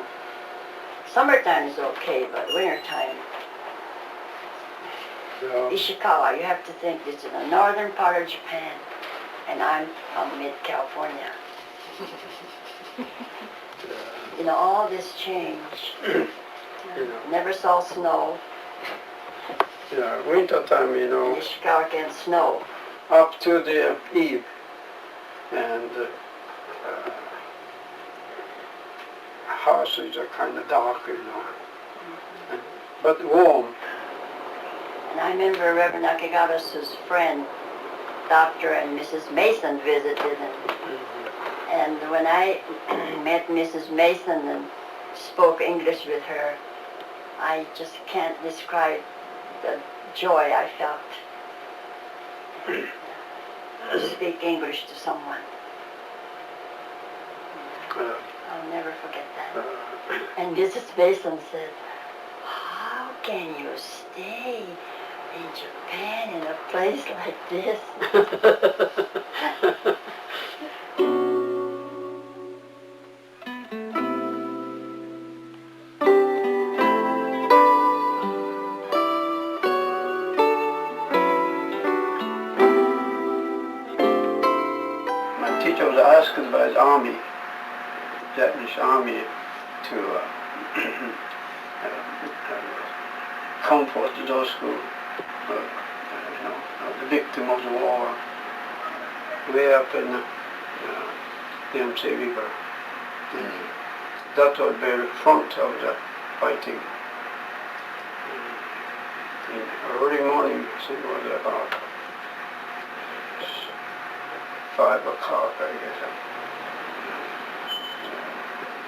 Summertime is okay, but wintertime. Yeah. Ishikawa, you have to think this is the northern part of Japan, and I'm from mid-California. You know, all this change. Never saw snow. Yeah, winter time, you know. In Ishikawa can snow. Up to the eve, and house is kind of dark, you know, but warm. And I remember Reverend Akigarasu's friend, Dr. and Mrs. Mason visited, and when I met Mrs. Mason and spoke English with her, I just can't describe the joy I felt to speak English to someone. I'll never forget that. And Mrs. Mason said, "How can you stay in Japan in a place like this?" by the army, Japanese army, to comfort those who, the victim of the war, way up in the Yamsei River. That was very front of the fighting. In early morning, I think it was about 5 o'clock, I guess.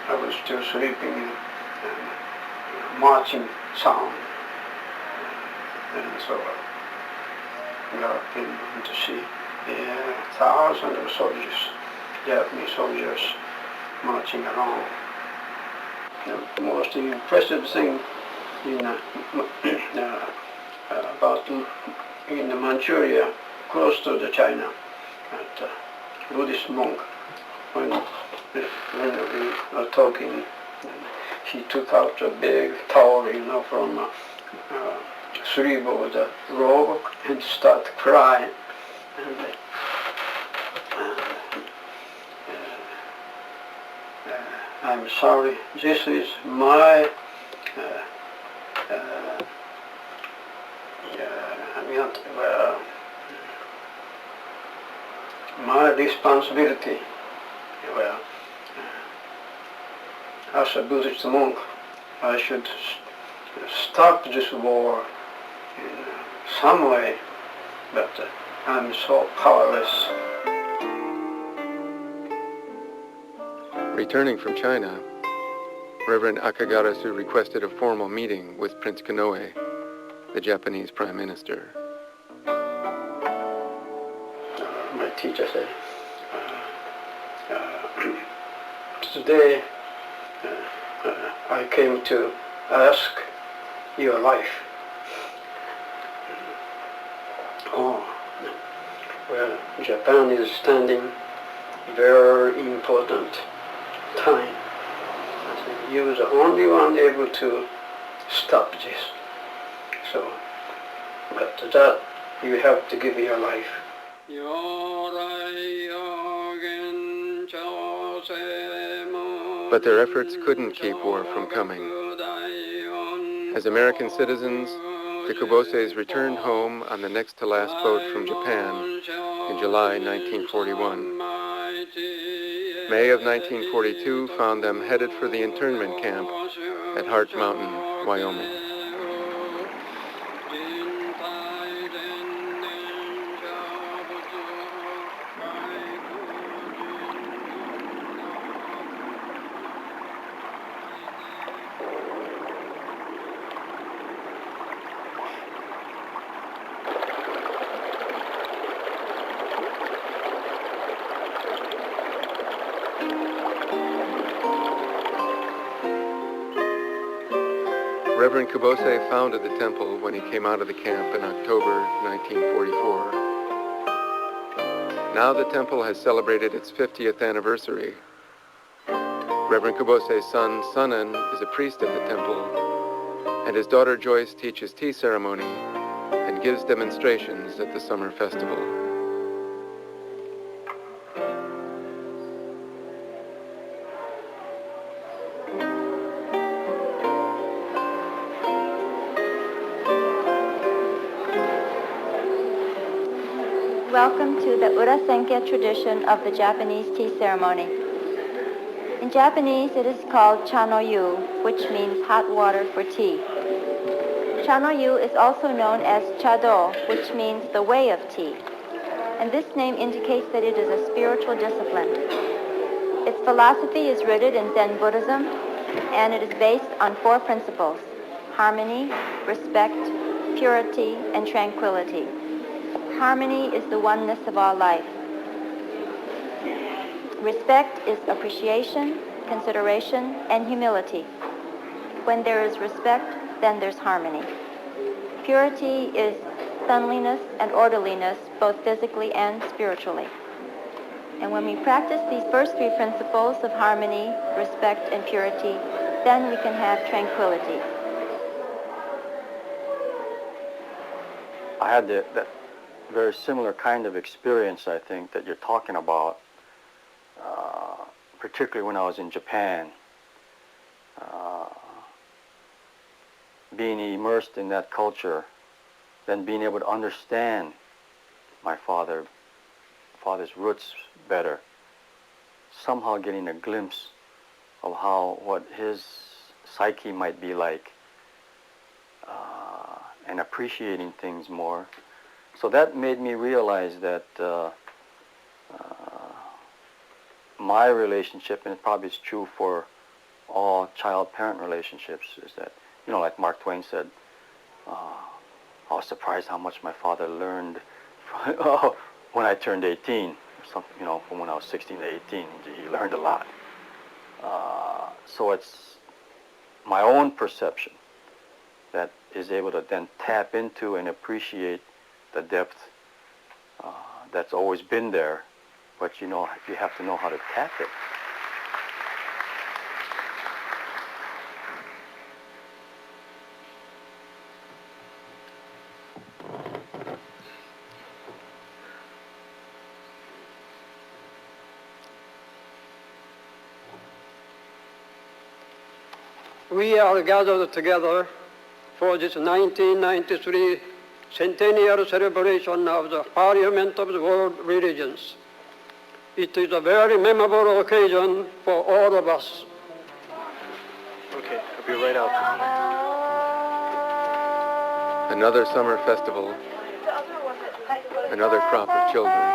I was still sleeping and marching sound. And so I got up in to see thousands of soldiers, Japanese soldiers, marching around. The most impressive thing in about in Manchuria, close to the China, at Buddhist monk, when we were talking, he took out a big towel, from sleeve of the robe and started crying. And, I'm sorry, this is my my responsibility. Well, as a Buddhist monk, I should stop this war in some way, but I'm so powerless. Returning from China, Reverend Akigarasu requested a formal meeting with Prince Gyomay, the Japanese Prime Minister. My teacher said, today I came to ask your life. Oh, well, Japan is standing very important time. I said, you're the only one able to stop this. So, but that you have to give your life. But their efforts couldn't keep war from coming. As American citizens, the Kuboses returned home on the next to last boat from Japan in July 1941. May of 1942 found them headed for the internment camp at Hart Mountain, Wyoming. Reverend Kubose founded the temple when he came out of the camp in October 1944. Now the temple has celebrated its 50th anniversary. Reverend Kubose's son, Sunan, is a priest at the temple, and his daughter Joyce teaches tea ceremony and gives demonstrations at the summer festival. Welcome to the Urasenke tradition of the Japanese tea ceremony. In Japanese, it is called cha-no-yu, which means hot water for tea. Cha-no-yu is also known as cha-do, which means the way of tea. And this name indicates that it is a spiritual discipline. Its philosophy is rooted in Zen Buddhism, and it is based on 4 principles: harmony, respect, purity, and tranquility. Harmony is the oneness of all life. Respect is appreciation, consideration, and humility. When there is respect, then there's harmony. Purity is cleanliness and orderliness, both physically and spiritually. And when we practice these first 3 principles of harmony, respect, and purity, then we can have tranquility. I had that very similar kind of experience, I think, that you're talking about particularly when I was in Japan, being immersed in that culture, then being able to understand my father's roots better, somehow getting a glimpse of what his psyche might be like, and appreciating things more. So that made me realize that my relationship, and it probably is true for all child-parent relationships, is that, like Mark Twain said, I was surprised how much my father learned when I turned 18, from when I was 16 to 18. He learned a lot. So it's my own perception that is able to then tap into and appreciate the depth that's always been there, but you have to know how to tap it. We are gathered together for this 1993 centennial celebration of the Parliament of the World Religions. It is a very memorable occasion for all of us. Okay, I'll be right out. Another summer festival, another crop of children.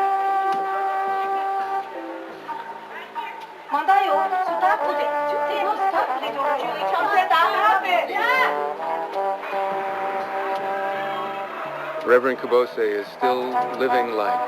Reverend Kubose is still living life.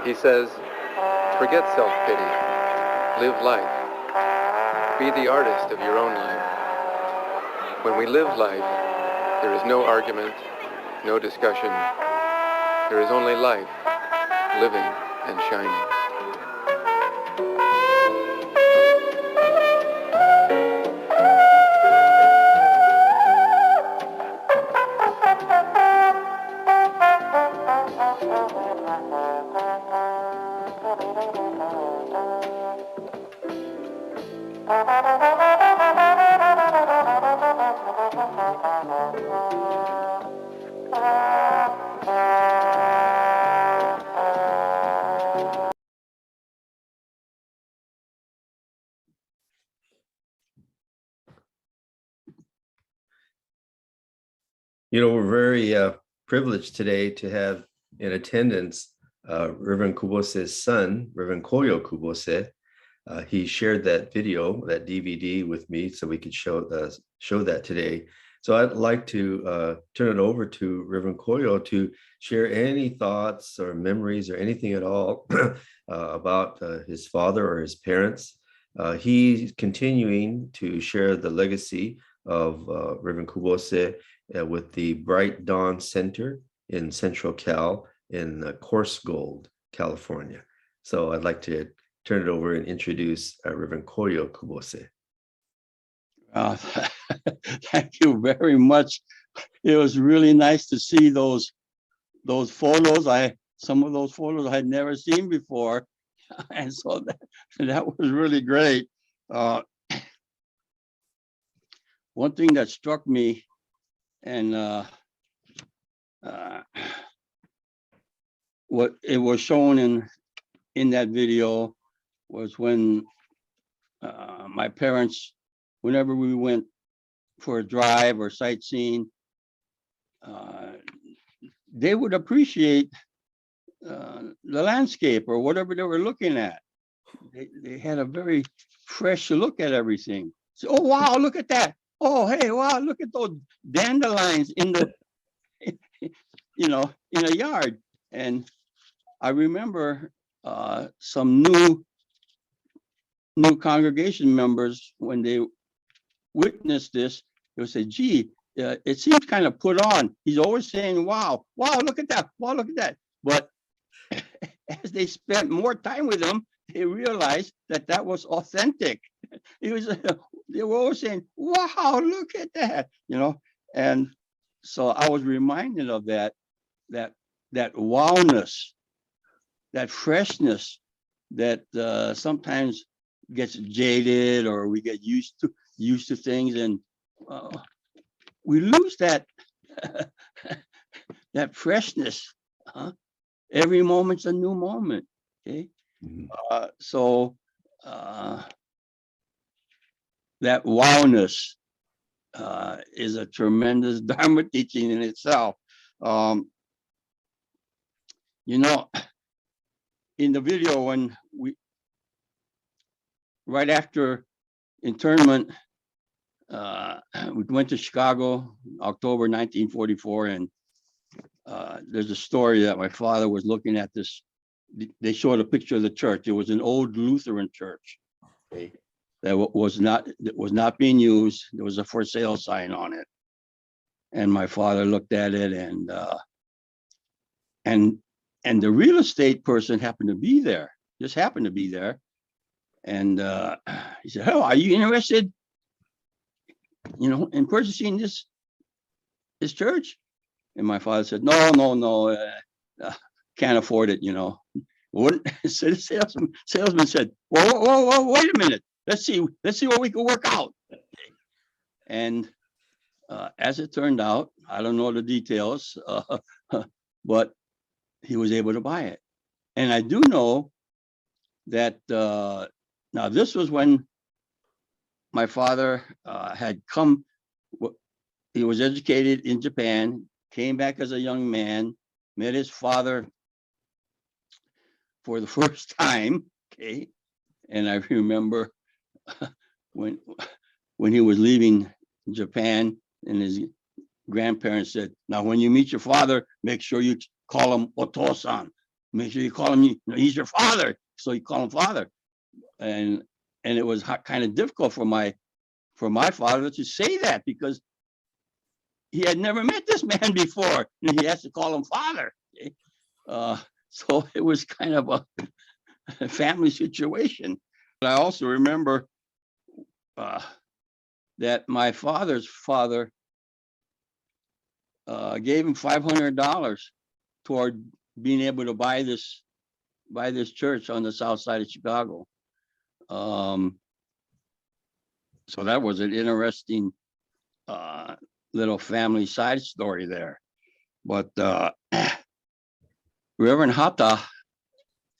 He says, forget self-pity, live life. Be the artist of your own life. When we live life, there is no argument, no discussion. There is only life, living and shining. We're very privileged today to have in attendance Reverend Kubose's son, Reverend Koyo Kubose. He shared that video, that DVD with me so we could show that today. So I'd like to turn it over to Reverend Koyo to share any thoughts or memories or anything at all about his father or his parents. He's continuing to share the legacy of Reverend Kubose with the Bright Dawn Center in Central Cal in Coarse Gold, California. So I'd like to turn it over and introduce Reverend Koyo Kubose. Thank you very much. It was really nice to see those photos. Some of those photos I had never seen before, and so that was really great. One thing that struck me, and what it was shown in that video, was when my parents, whenever we went for a drive or sightseeing, they would appreciate the landscape or whatever they were looking at. They had a very fresh look at everything. So, oh wow, look at that. Oh hey, wow, look at those dandelions in the in a yard. And I remember some new congregation members, when they witnessed this, they would say, gee, it seems kind of put on. He's always saying, wow, wow, look at that, wow, look at that. But as they spent more time with him, they realized that that was authentic. He was, they were always saying, wow, look at that, you know. And so I was reminded of that wowness, that freshness that sometimes gets jaded, or we get used to things, and we lose that that freshness. Every moment's a new moment. Okay, so that wowness is a tremendous Dharma teaching in itself. You know, in the video, when right after internment, we went to Chicago, October 1944, and there's a story that my father was looking at this. They showed a picture of the church. It was an old Lutheran church, okay, that was not being used. There was a for sale sign on it, and my father looked at it, and the real estate person happened to be there. Just happened to be there, and he said, "Oh, are you interested, you know, in purchasing this church?" And my father said, "No, can't afford it, you know." So the salesman said, "Whoa, wait a minute. Let's see what we can work out." And as it turned out, I don't know the details, but he was able to buy it. And I do know that now this was when my father had come. He was educated in Japan, came back as a young man, met his father for the first time. Okay, and I remember when he was leaving Japan, and his grandparents said, "Now, when you meet your father, make sure you call him Otosan. Make sure you call him, you know, he's your father." So you call him father, and it was kind of difficult for my father to say that, because he had never met this man before, and he has to call him father. Okay? So it was kind of a family situation. But I also remember that my father's father gave him $500 toward being able to buy this church on the south side of Chicago. So that was an interesting little family side story there. But Reverend Hata,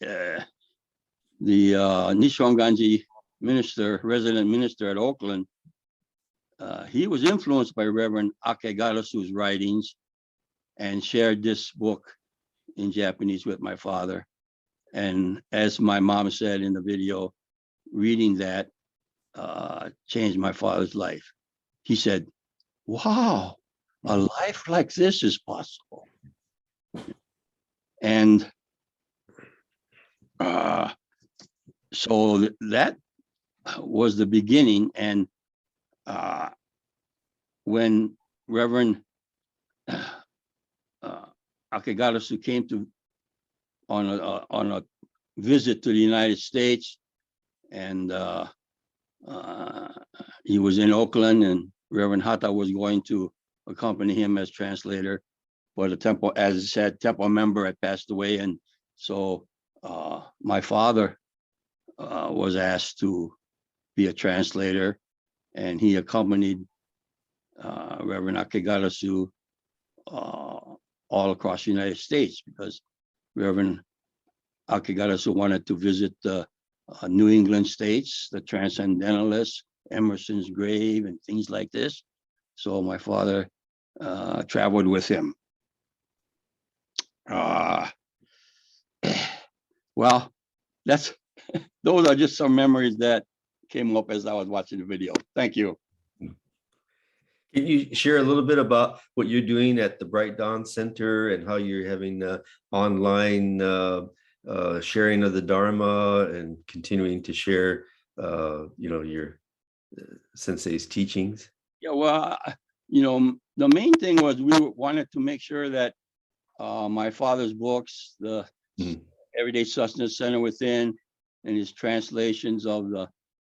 the Nishonganji minister, resident minister at Oakland, he was influenced by Reverend Akigarasu's writings and shared this book in Japanese with my father. And as my mom said in the video, reading that changed my father's life. He said, "Wow, a life like this is possible." And so that was the beginning. And when Reverend Akigarasu came on a visit to the United States, and he was in Oakland, and Reverend Hata was going to accompany him as translator. But the temple, as I said, temple member had passed away, and so my father was asked to be a translator, and he accompanied Reverend Akigarasu all across the United States, because Reverend Akigarasu wanted to visit the New England states, the Transcendentalists, Emerson's grave, and things like this. So my father traveled with him. Well, those are just some memories that came up as I was watching the video. Thank you. Can you share a little bit about what you're doing at the Bright Dawn Center and how you're having online sharing of the Dharma and continuing to share, your sensei's teachings? Yeah, well, the main thing was we wanted to make sure that my father's books, the Everyday Sustenance Center Within, and his translations of the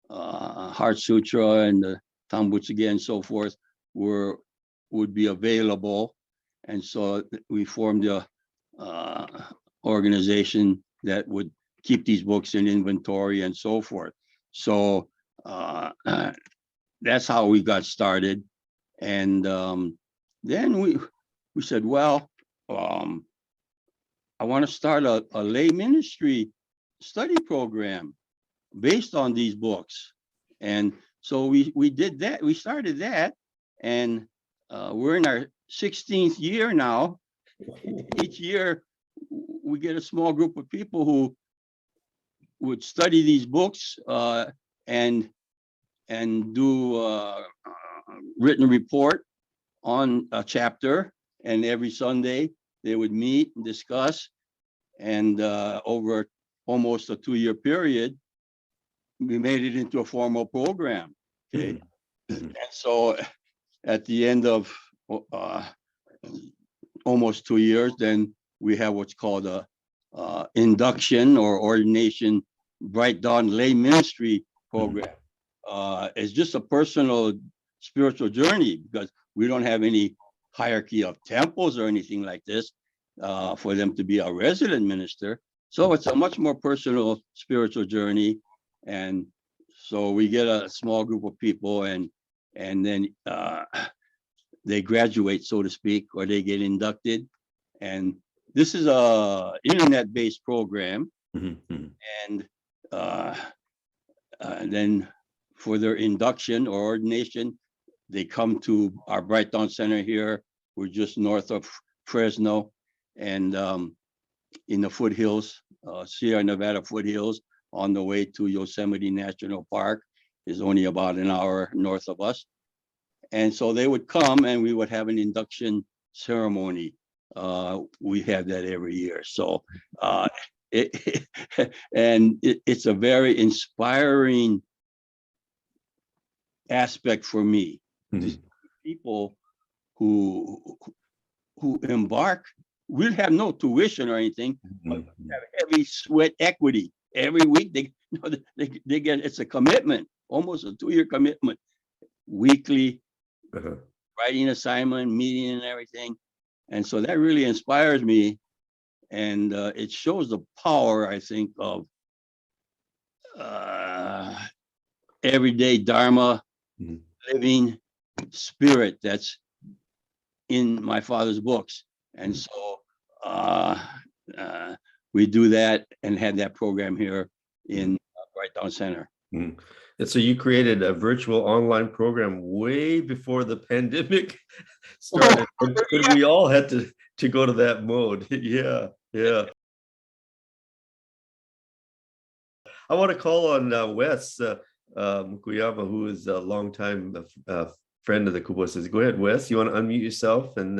Heart Sutra and the Tambutsuge and so forth would be available. And so we formed a organization that would keep these books in inventory and so forth. So that's how we got started. And then we said, well, I want to start a lay ministry study program based on these books. And so we did that. We started that, and we're in our 16th year now. Each year we get a small group of people who would study these books and do a written report on a chapter. And every Sunday they would meet and discuss. And over almost a 2-year period, we made it into a formal program. Okay. And so at the end of almost 2 years, then we have what's called a induction or ordination Bright Dawn lay ministry program. It's just a personal spiritual journey, because we don't have any hierarchy of temples or anything like this for them to be a resident minister. So it's a much more personal spiritual journey. And so we get a small group of people, and then they graduate, so to speak, or they get inducted. And this is a internet-based program. And then for their induction or ordination, they come to our Bright Dawn Center here. We're just north of Fresno, and in the foothills, Sierra Nevada foothills, on the way to Yosemite National Park, is only about an hour north of us. And so they would come, and we would have an induction ceremony. We have that every year. So it's a very inspiring aspect for me. People who embark, we'll have no tuition or anything, but have heavy sweat equity. Every week they get, it's a commitment, almost a 2-year commitment, weekly writing assignment, meeting and everything. And so that really inspires me. And it shows the power, I think, of everyday Dharma living spirit that's in my father's books. And so we do that and had that program here in Bright Dawn Center. And so you created a virtual online program way before the pandemic started. And we all had to go to that mode. Yeah. I want to call on Wes Mukuyama, who is a longtime friend of the Kuboses. Go ahead, Wes. You want to unmute yourself and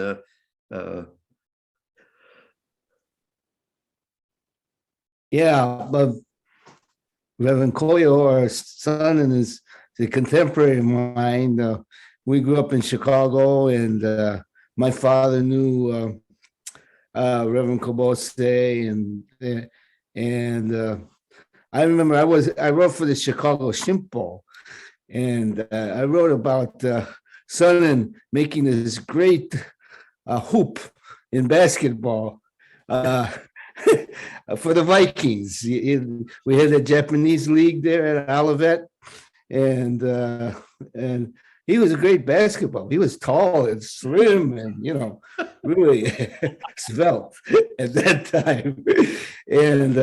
but Reverend Koyo, our son, and is a contemporary of mine. We grew up in Chicago, and my father knew Reverend Kubose, and I remember I wrote for the Chicago Shimpo, and I wrote about son making this great hoop in basketball. For the Vikings. We had a Japanese league there at Olivet, and he was a great basketball. He was tall and slim and, really svelte at that time. And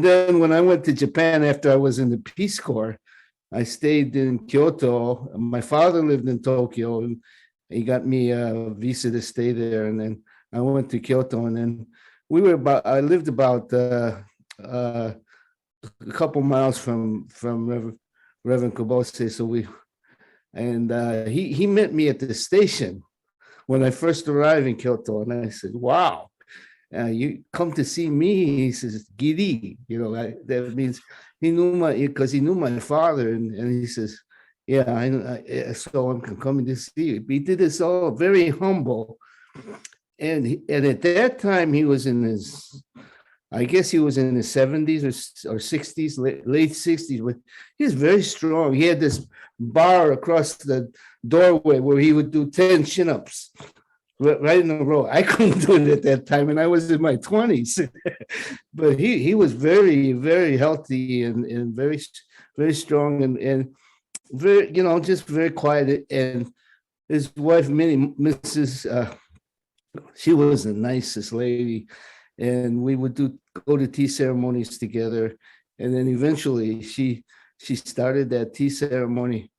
then when I went to Japan after I was in the Peace Corps, I stayed in Kyoto. My father lived in Tokyo, and he got me a visa to stay there. And then I went to Kyoto, and then I lived about a couple miles from Reverend Kubose. So he met me at the station when I first arrived in Kyoto, and I said, "Wow, you come to see me?" He says, "Giri," that means he knew my father, and he says, Yeah, so I'm coming to see you. He did this all very humble. And at that time, he was in his, I guess he was in his 70s or 60s, late 60s, but he was very strong. He had this bar across the doorway where he would do 10 chin-ups right in a row. I couldn't do it at that time, and I was in my 20s. But he was very, very healthy and very, very strong and very, just very quiet. And his wife, Mrs. She was the nicest lady, and we would go to tea ceremonies together. And then eventually she started that tea ceremony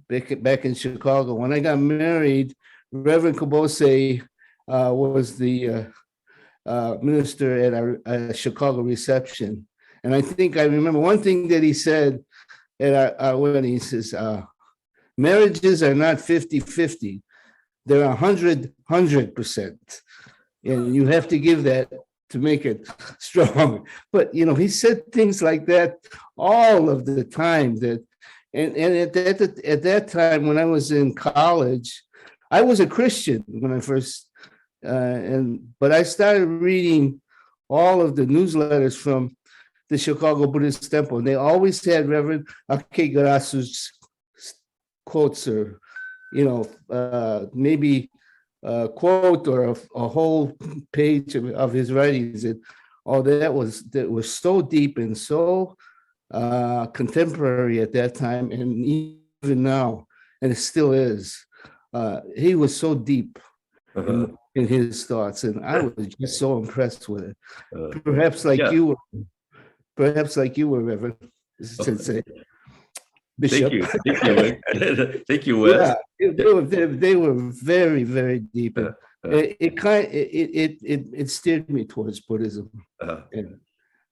back in Chicago. When I got married, Reverend Kubose was the minister at our Chicago reception. And I think I remember one thing that he said at our wedding. He says, marriages are not 50-50. They're 100%. And you have to give that to make it strong. But, he said things like that all of the time. And at that time, when I was in college, I was a Christian when I first, but I started reading all of the newsletters from the Chicago Buddhist Temple. And they always had Reverend Akigarasu quotes or, maybe a quote or a whole page of his writings. And that was so deep and so contemporary at that time, and even now, and it still is. He was so deep in his thoughts, and I was just so impressed with it. Perhaps like you were, Reverend Sensei. Bishop. Thank you. Thank you, Wes. Yeah, they were very, very deep. It steered me towards Buddhism. And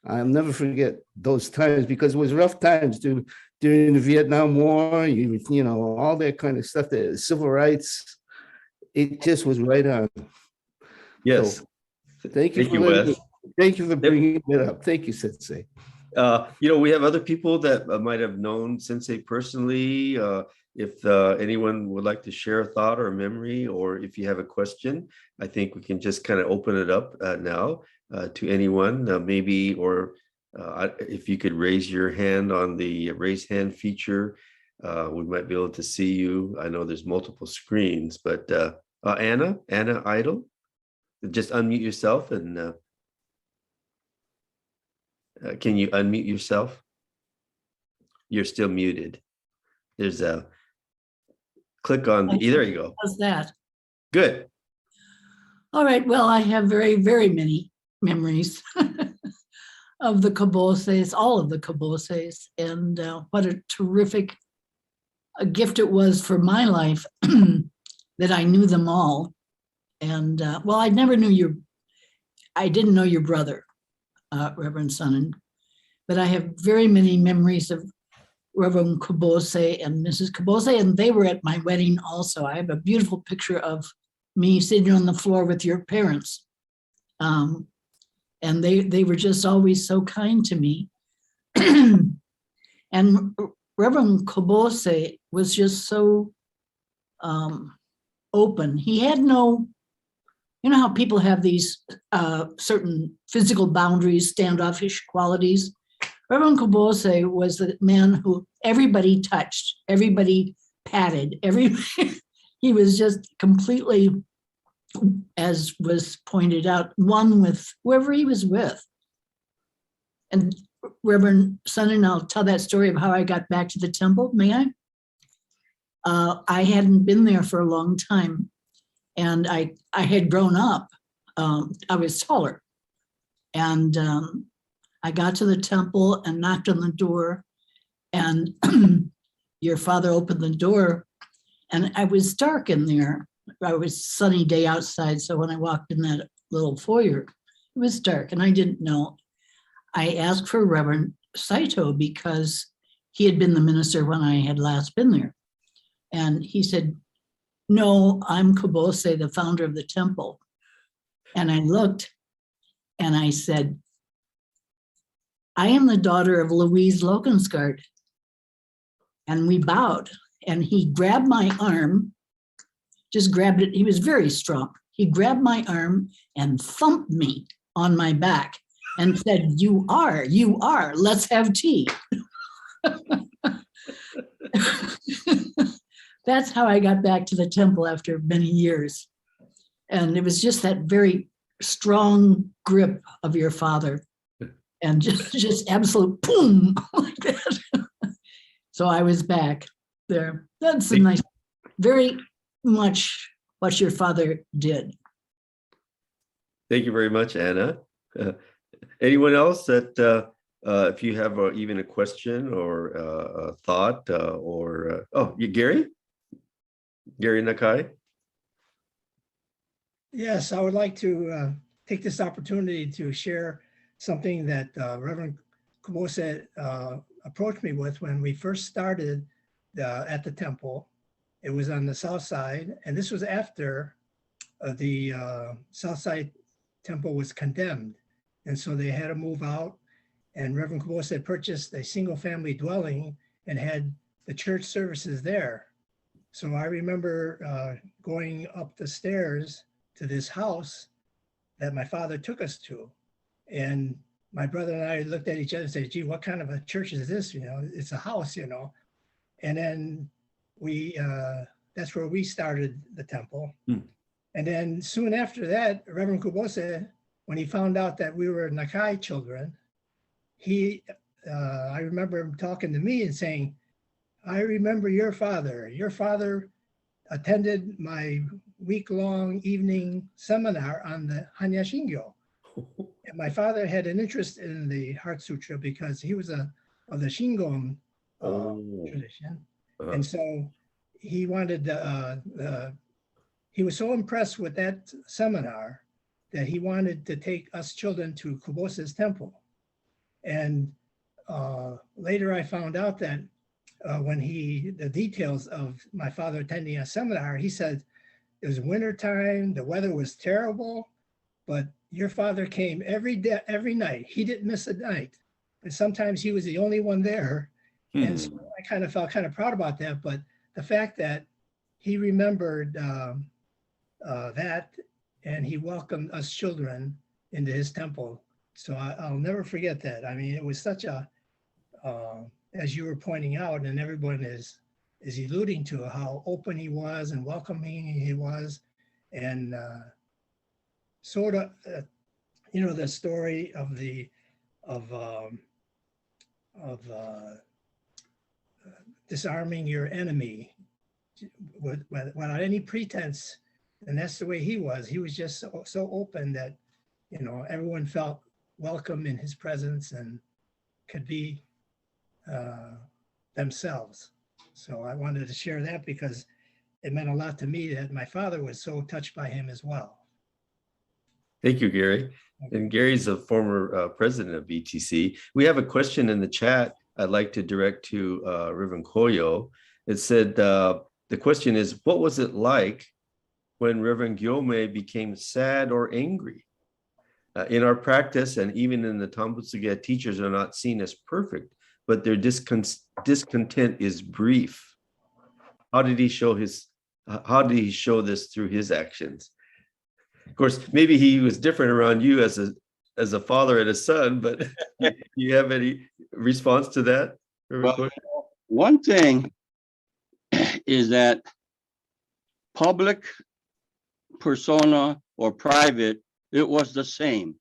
I'll never forget those times, because it was rough times during the Vietnam War, all that kind of stuff, the civil rights. It just was right on. Yes. So, thank you, Wes. Thank you for bringing it up. Thank you, Sensei. We have other people that might have known Sensei personally. If anyone would like to share a thought or a memory, or if you have a question, I think we can just kind of open it up now to anyone, maybe, or if you could raise your hand on the raise hand feature, we might be able to see you. I know there's multiple screens, but Anna Idle, just unmute yourself and can you unmute yourself? You're still muted. There's a click on there you go. How's that? Good. All right. Well, I have very, very many memories of the Kuboses, all of the Kuboses, and what a terrific gift it was for my life that I knew them all. And well, I didn't know your brother, Reverend Sonnen, but I have very many memories of Reverend Kubose and Mrs. Kubose, and they were at my wedding also. I have a beautiful picture of me sitting on the floor with your parents. And they were just always so kind to me. And Reverend Kubose was just so open. He had no, how people have these certain physical boundaries, standoffish qualities. Reverend Kubose was the man who everybody touched, everybody patted, he was just completely, as was pointed out, one with whoever he was with. And Reverend Sonnen, I'll tell that story of how I got back to the temple, may I? I hadn't been there for a long time, and I had grown up. I was taller, and I got to the temple and knocked on the door, and your father opened the door, and I was dark in there. It was a sunny day outside, so when I walked in that little foyer, it was dark, and I didn't know. I asked for Reverend Saito because he had been the minister when I had last been there. And he said, "No, I'm Kubose, the founder of the temple." And I looked and I said, "I am the daughter of Louise Lokenskard." And we bowed. and he grabbed my arm, just grabbed it. He was very strong. He grabbed my arm and thumped me on my back and said, you are, let's have tea. That's how I got back to the temple after many years. And it was just that very strong grip of your father and just absolute boom like that. So I was back there. That's a nice, very much what your father did. Thank you very much, Anna. Anyone else that, if you have even a question or a thought Gary Nakai? Yes, I would like to take this opportunity to share something that Reverend Kubose approached me with when we first started at the temple. It was on the south side, and this was after the south side temple was condemned. And so they had to move out, and Reverend Kubose had purchased a single family dwelling and had the church services there. So I remember going up the stairs to this house that my father took us to. And my brother and I looked at each other and said, gee, what kind of a church is this? You know, it's a house, you know. And then that's where we started the temple. And then soon after that, Reverend Kubose, when he found out that we were Nakai children, I remember him talking to me and saying, I remember your father. Your father attended my week-long evening seminar on the Hanya Shingyo. And my father had an interest in the Heart Sutra because he was of the Shingon tradition. And so he wanted, he was so impressed with that seminar that he wanted to take us children to Kubose's temple. And later I found out that when the details of my father attending a seminar, he said it was wintertime, the weather was terrible, but your father came every day, every night. He didn't miss a night. And sometimes he was the only one there. And so I kind of felt kind of proud about that. But the fact that he remembered that, and he welcomed us children into his temple. So I'll never forget that. I mean, it was such a, as you were pointing out, and everyone is alluding to how open he was and welcoming he was. And sort of, you know, the story of disarming your enemy without any pretense. And that's the way he was. He was just so open that, you know, everyone felt welcome in his presence and could be themselves. So I wanted to share that because it meant a lot to me that my father was so touched by him as well. Thank you, Gary. And Gary's a former president of BTC. We have a question in the chat I'd like to direct to Reverend Koyo. It said, the question is, what was it like when Reverend Gyomay became sad or angry? In our practice, and even in the Tambutsuge, teachers are not seen as perfect, but their discontent is brief. How did he show this through his actions? Of course, maybe he was different around you as a father and a son, but do you have any response to that? Well, one thing is that public persona or private, it was the same.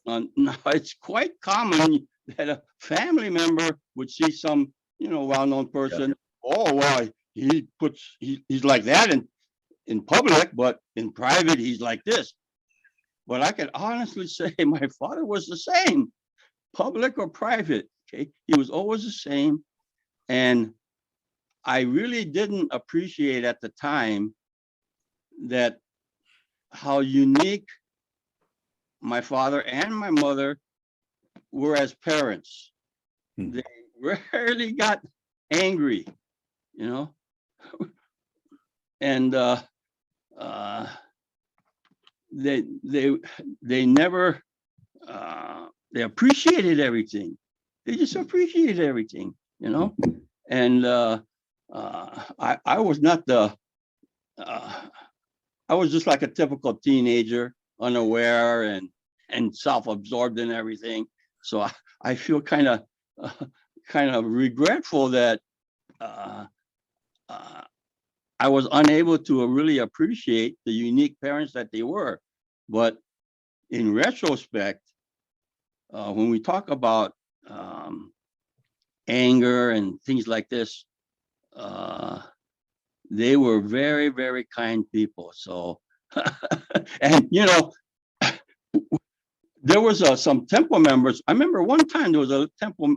Now it's quite common that a family member would see some, you know, well-known person. Yeah. Oh, well, he's like that in public, but in private, he's like this. But I can honestly say my father was the same, public or private. Okay, he was always the same, and I really didn't appreciate at the time that how unique my father and my mother were as parents. They rarely got angry, you know, and they never they appreciated everything. They just appreciated everything, you know, and I was not the, I was just like a typical teenager, unaware and self-absorbed in everything. So I feel kind of regretful that I was unable to really appreciate the unique parents that they were. But in retrospect, when we talk about anger and things like this, they were very, very kind people. So, and you know, there was some temple members. I remember one time there was a temple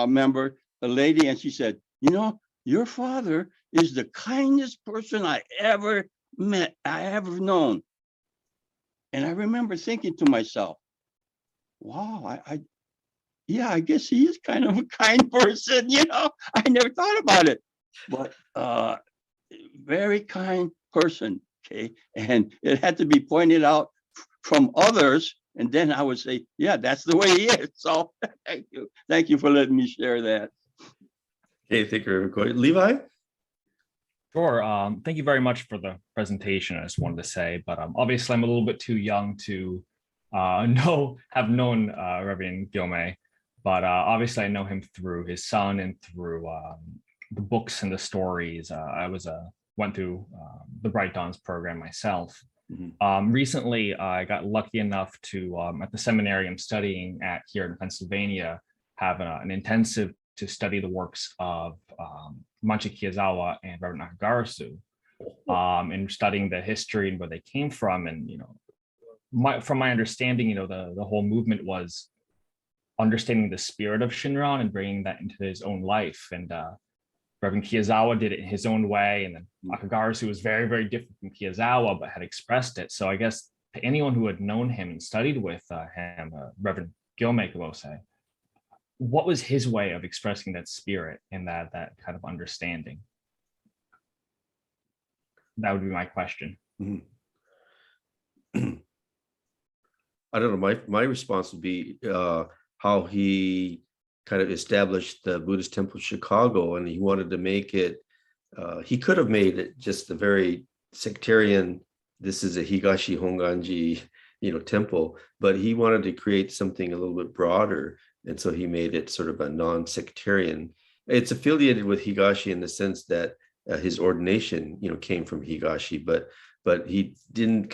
member, a lady, and she said, you know, your father is the kindest person I ever met, I ever known. And I remember thinking to myself, wow, yeah, I guess he is kind of a kind person, you know. I never thought about it, but very kind person, okay? And it had to be pointed out from others, and then I would say, yeah, that's the way he is. So thank you. Thank you for letting me share that. Okay, thank you, Reverend. Levi? Sure. Thank you very much for the presentation. I just wanted to say, but obviously I'm a little bit too young to have known Reverend Gyomay, but obviously I know him through his son and through the books and the stories. I went through the Bright Dawns program myself. Mm-hmm. Recently, I got lucky enough to, at the seminary I'm studying at here in Pennsylvania, have an intensive to study the works of Manchi Kiyozawa and Reverend Akigarasu, and studying the history and where they came from. And, you know, from my understanding, you know, the whole movement was understanding the spirit of Shinran and bringing that into his own life. And Reverend Kiyozawa did it in his own way. And then Akigarasu was very, very different from Kiyozawa, but had expressed it. So I guess to anyone who had known him and studied with him, Reverend Gyomay Kubose, what was his way of expressing that spirit and that kind of understanding? That would be my question. Mm-hmm. I don't know. My response would be how he kind of established the Buddhist temple in Chicago, and he wanted to make it. He could have made it just a very sectarian. This is a Higashi Honganji, you know, temple, but he wanted to create something a little bit broader, and so he made it sort of a non-sectarian. It's affiliated with Higashi in the sense that his ordination, you know, came from Higashi, but he didn't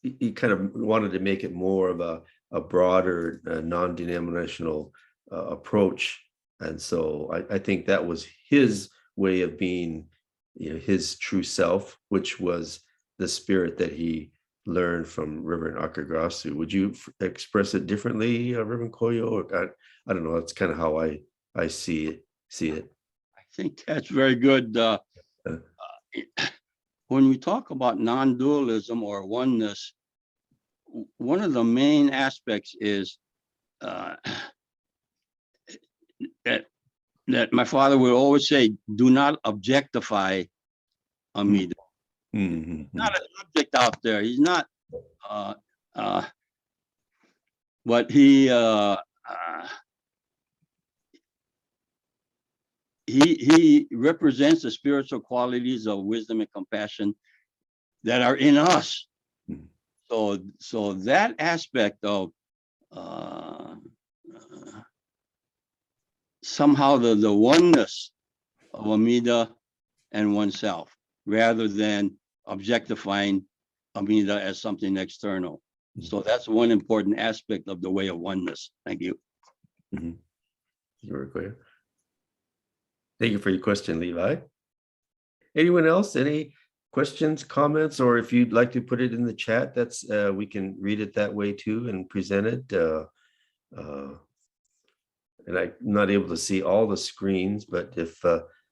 he kind of wanted to make it more of a broader, non-denominational approach. And so I think that was his way of being, you know, his true self, which was the spirit that he learned from Reverend Akigarasu. Would you express it differently, Reverend Koyo? Or I don't know. That's kind of how I see it. I think that's very good. When we talk about non-dualism or oneness, one of the main aspects is that my father would always say, do not objectify Amida. Mm-hmm. Not an object out there. He's not, but he represents the spiritual qualities of wisdom and compassion that are in us. Mm-hmm. So that aspect of somehow the oneness of Amida and oneself, rather than objectifying Amida as something external. Mm-hmm. So that's one important aspect of the way of oneness. Thank you. Mm-hmm. Very clear. Thank you for your question, Levi. Anyone else? Any questions, comments, or if you'd like to put it in the chat, that's we can read it that way too and present it. And I'm not able to see all the screens, but if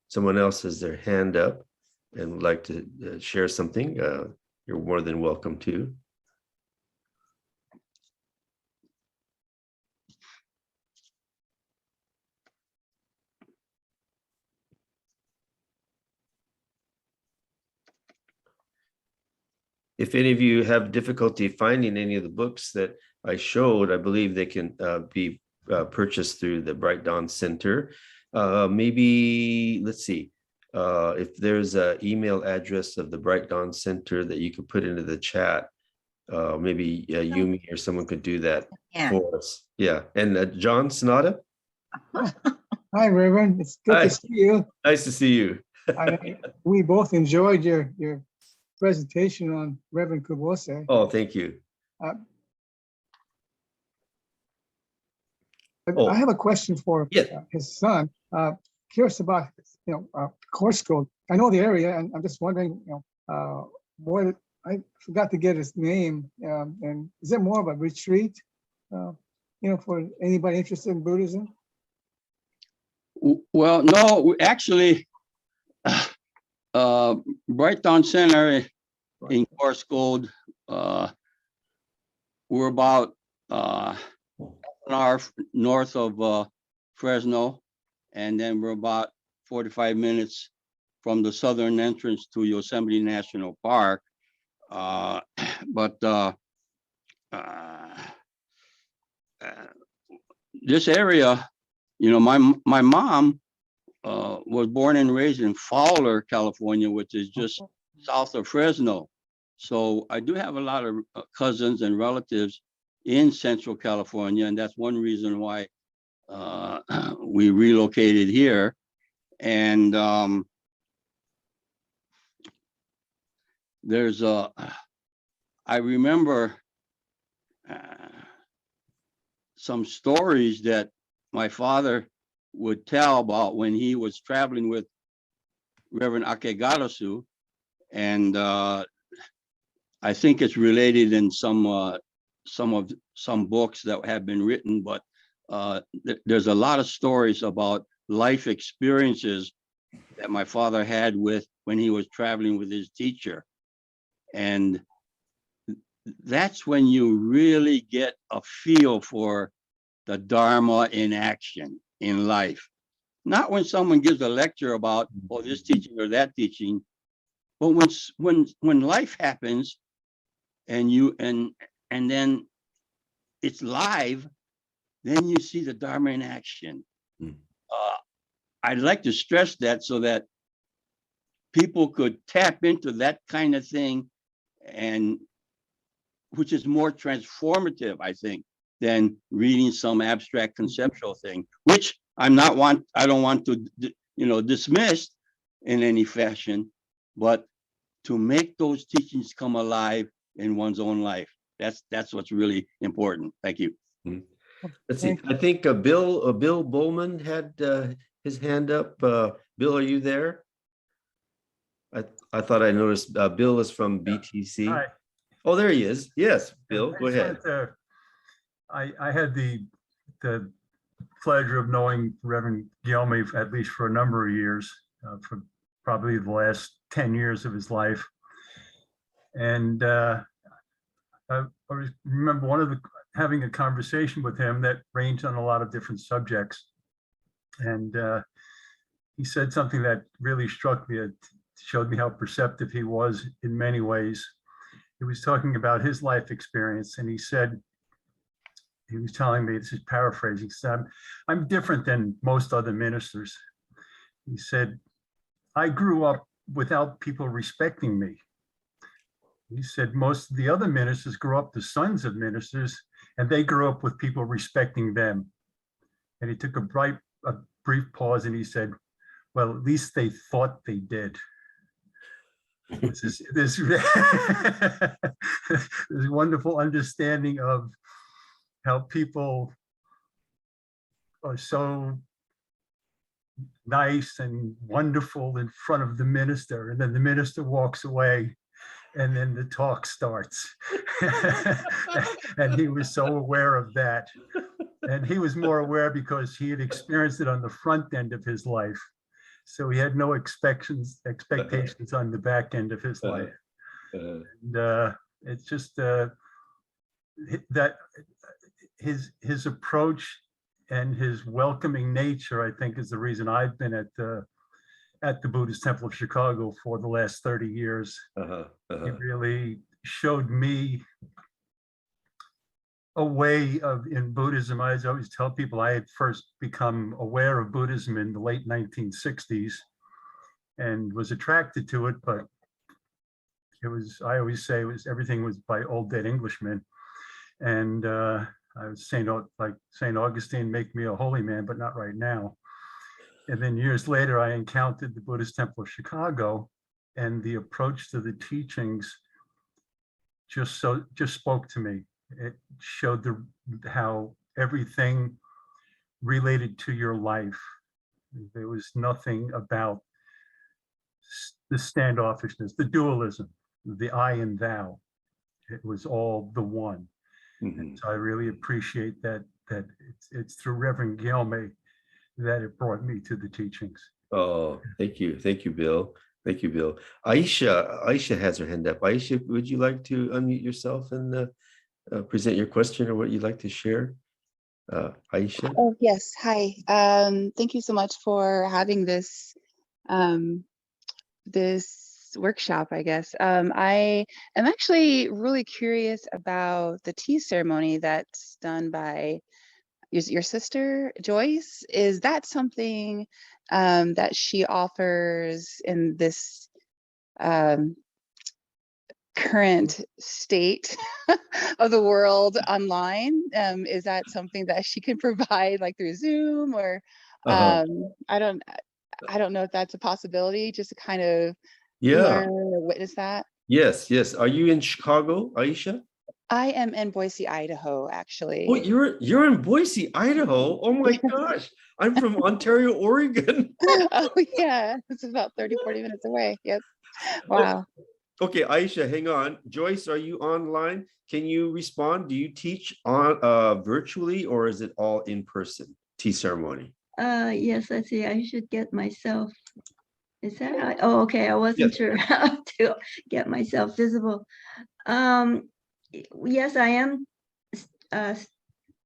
someone else has their hand up and would like to share something, you're more than welcome to. If any of you have difficulty finding any of the books that I showed, I believe they can be purchased through the Bright Dawn Center. Maybe, let's see, if there's an email address of the Bright Dawn Center that you could put into the chat, maybe Yumi or someone could do that for us. Yeah. And John Sonata. Hi, Reverend. It's good Hi. to see you. Nice to see you. We both enjoyed your presentation on Reverend Kubose. Oh, thank you. I have a question for his son. Curious about course code. I know the area, and I'm just wondering, what I forgot to get his name. And is it more of a retreat? For anybody interested in Buddhism? Well, no, actually, Bright Dawn Center in Course Code, we're about an hour north of Fresno, and then we're about 45 minutes from the southern entrance to Yosemite National Park. But this area, my mom was born and raised in Fowler, California, which is just south of Fresno. So I do have a lot of cousins and relatives in Central California, and that's one reason why we relocated here. And I remember some stories that my father would tell about when he was traveling with Reverend Akigarasu, and I think it's related in some books that have been written, but there's a lot of stories about life experiences that my father had when he was traveling with his teacher. And that's when you really get a feel for the Dharma in action in life. Not when someone gives a lecture about, oh, this teaching or that teaching, but when life happens and then it's live, then you see the Dharma in action. I'd like to stress that so that people could tap into that kind of thing, and which is more transformative, I think, than reading some abstract conceptual thing, which I don't want to dismiss in any fashion, but to make those teachings come alive in one's own life. That's what's really important. Thank you. Let's see. I think Bill Bowman had his hand up. Bill, are you there? I thought I noticed Bill is from BTC. Hi. Oh, there he is. Yes, Bill, go ahead. I had the pleasure of knowing Reverend Gyomay at least for a number of years, for probably the last 10 years of his life. And I remember having a conversation with him that ranged on a lot of different subjects. And he said something that really struck me. It showed me how perceptive he was in many ways. He was talking about his life experience, and he was telling me, this is paraphrasing, he said, I'm different than most other ministers. He said, I grew up without people respecting me. He said, most of the other ministers grew up the sons of ministers, and they grew up with people respecting them. And he took a brief pause, and he said, well, at least they thought they did. This wonderful understanding of how people are so nice and wonderful in front of the minister, and then the minister walks away, and then the talk starts. And he was so aware of that. And he was more aware because he had experienced it on the front end of his life. So he had no expectations on the back end of his life. And it's just that his approach and his welcoming nature, I think, is the reason I've been at the Buddhist Temple of Chicago for the last 30 years. He really showed me a way in Buddhism. I always tell people I had first become aware of Buddhism in the late 1960s. and was attracted to it, but it was, I always say, everything was by old dead Englishmen. And I was like St. Augustine, make me a holy man, but not right now. And then years later, I encountered the Buddhist Temple of Chicago, and the approach to the teachings just spoke to me. It showed how everything related to your life. There was nothing about the standoffishness, the dualism, the I and thou. It was all the one. And so I really appreciate that it's through Reverend Gyomay that it brought me to the teachings. Oh, thank you, Bill. Thank you, Bill. Aisha has her hand up. Aisha, would you like to unmute yourself and present your question or what you'd like to share? Aisha? Oh, yes. Hi. Thank you so much for having this this workshop, I guess. I am actually really curious about the tea ceremony that's done by your sister, Joyce. Is that something that she offers in this current state of the world online? Is that something that she can provide like through Zoom or I don't know if that's a possibility, just to kind of learn or witness that. Yes. Are you in Chicago, Aisha? I am in Boise, Idaho, actually. Oh, you're in Boise, Idaho. Oh my gosh. I'm from Ontario, Oregon. Oh yeah, it's about 30-40 minutes away. Yep. Wow. Okay, Aisha, hang on. Joyce, are you online? Can you respond? Do you teach on virtually, or is it all in person tea ceremony? Yes, I see. I should get myself. Is that how? Oh, okay. I wasn't sure how to get myself visible. Yes, I am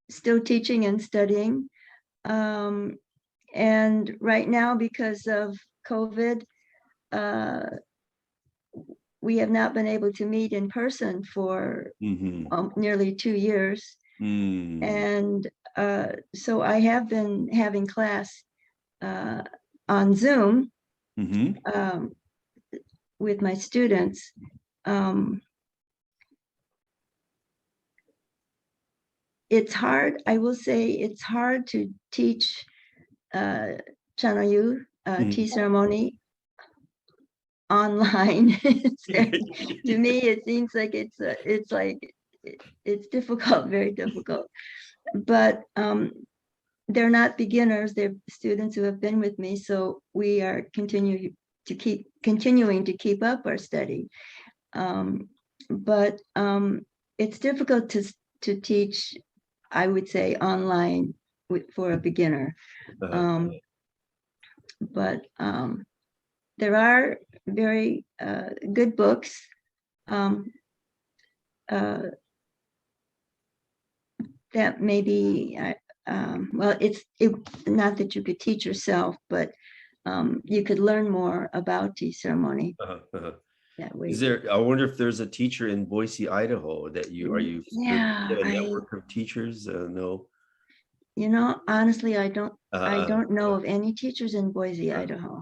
still teaching and studying. And right now, because of COVID, we have not been able to meet in person for nearly 2 years. And so I have been having class on Zoom with my students. It's hard, I will say, it's hard to teach Chanoyu tea ceremony online. To me, it seems like it's difficult, very difficult. But they're not beginners; they're students who have been with me. So we are continuing to keep up our study. But it's difficult to teach, I would say, online for a beginner. But there are very good books that maybe, well, it's not that you could teach yourself, but you could learn more about tea ceremony that way. Is there? I wonder if there's a teacher in Boise, Idaho that you a network of teachers? No. You know, honestly, I don't know of any teachers in Boise, Idaho.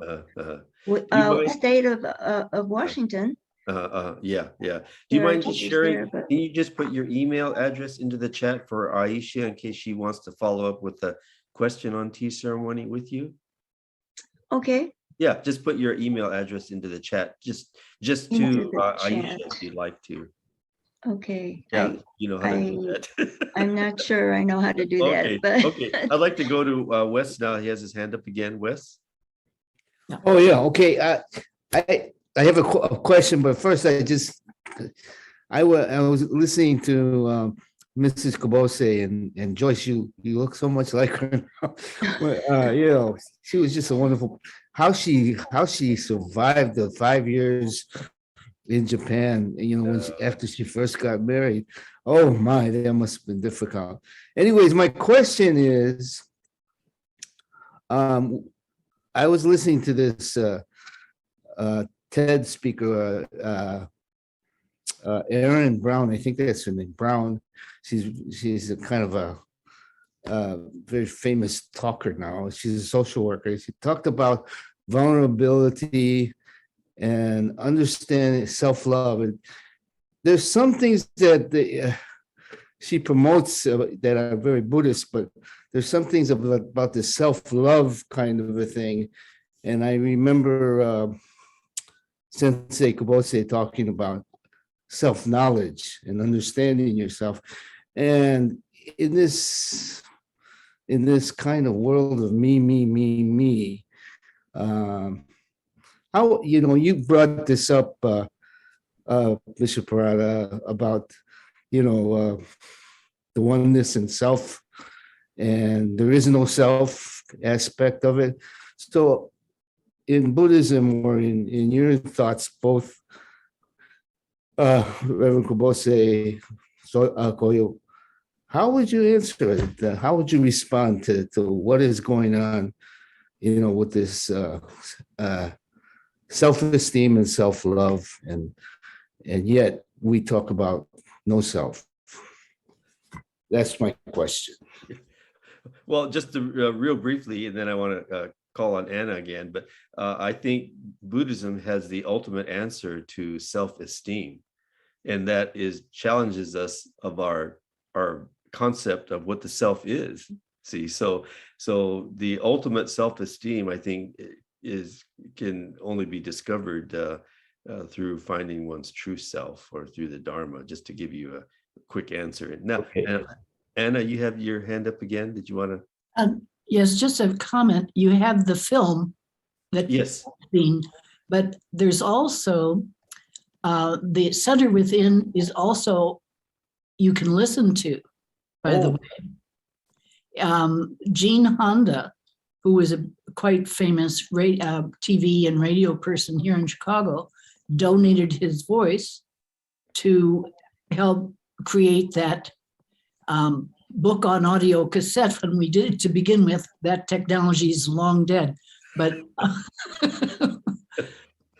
State of Washington. Yeah. Do you mind just sharing? Can you just put your email address into the chat for Aisha in case she wants to follow up with a question on tea ceremony with you? Okay. Yeah, just put your email address into the chat. Just to Aisha if you'd like to. Okay. Yeah, you know how to do that. I'm not sure I know how to do that. But Okay. I'd like to go to Wes now. He has his hand up again. Wes? Oh, yeah. Okay. I have a question, but first I was listening to Mrs. Kubose and Joyce. You look so much like her now. But, you know, she was just a wonderful. How she survived the 5 years in Japan, you know, after she first got married. Oh my, that must have been difficult. Anyways, my question is, I was listening to this TED speaker, Erin Brown. I think that's her name, Brown. She's a kind of a very famous talker now. She's a social worker. She talked about vulnerability, and understanding self-love. And there's some things that she promotes that are very Buddhist, but there's some things about the self-love kind of a thing. And I remember Sensei Kubose talking about self-knowledge and understanding yourself. And in this kind of world of me, how, you brought this up, Bishop Harada, about, the oneness and self, and there is no self aspect of it. So in Buddhism, or in your thoughts, both, Reverend Kubose, Koyo, how would you answer it? How would you respond to what is going on, with this self-esteem and self-love, and yet we talk about no self? That's my question. Well, just to, real briefly, and then I want to call on Anna again, but I think Buddhism has the ultimate answer to self-esteem, and that is challenges us of our concept of what the self is. See, so the ultimate self-esteem, I think, can only be discovered through finding one's true self, or through the Dharma. Just to give you a quick answer. Now, okay. Anna, you have your hand up again. Did you want to? Yes, just a comment. You have the film that yes, seen, but there's also the Center Within is also, you can listen to, by the way. Gene Honda, who was a quite famous TV and radio person here in Chicago, donated his voice to help create that book on audio cassette. When we did it to begin with, that technology is long dead, but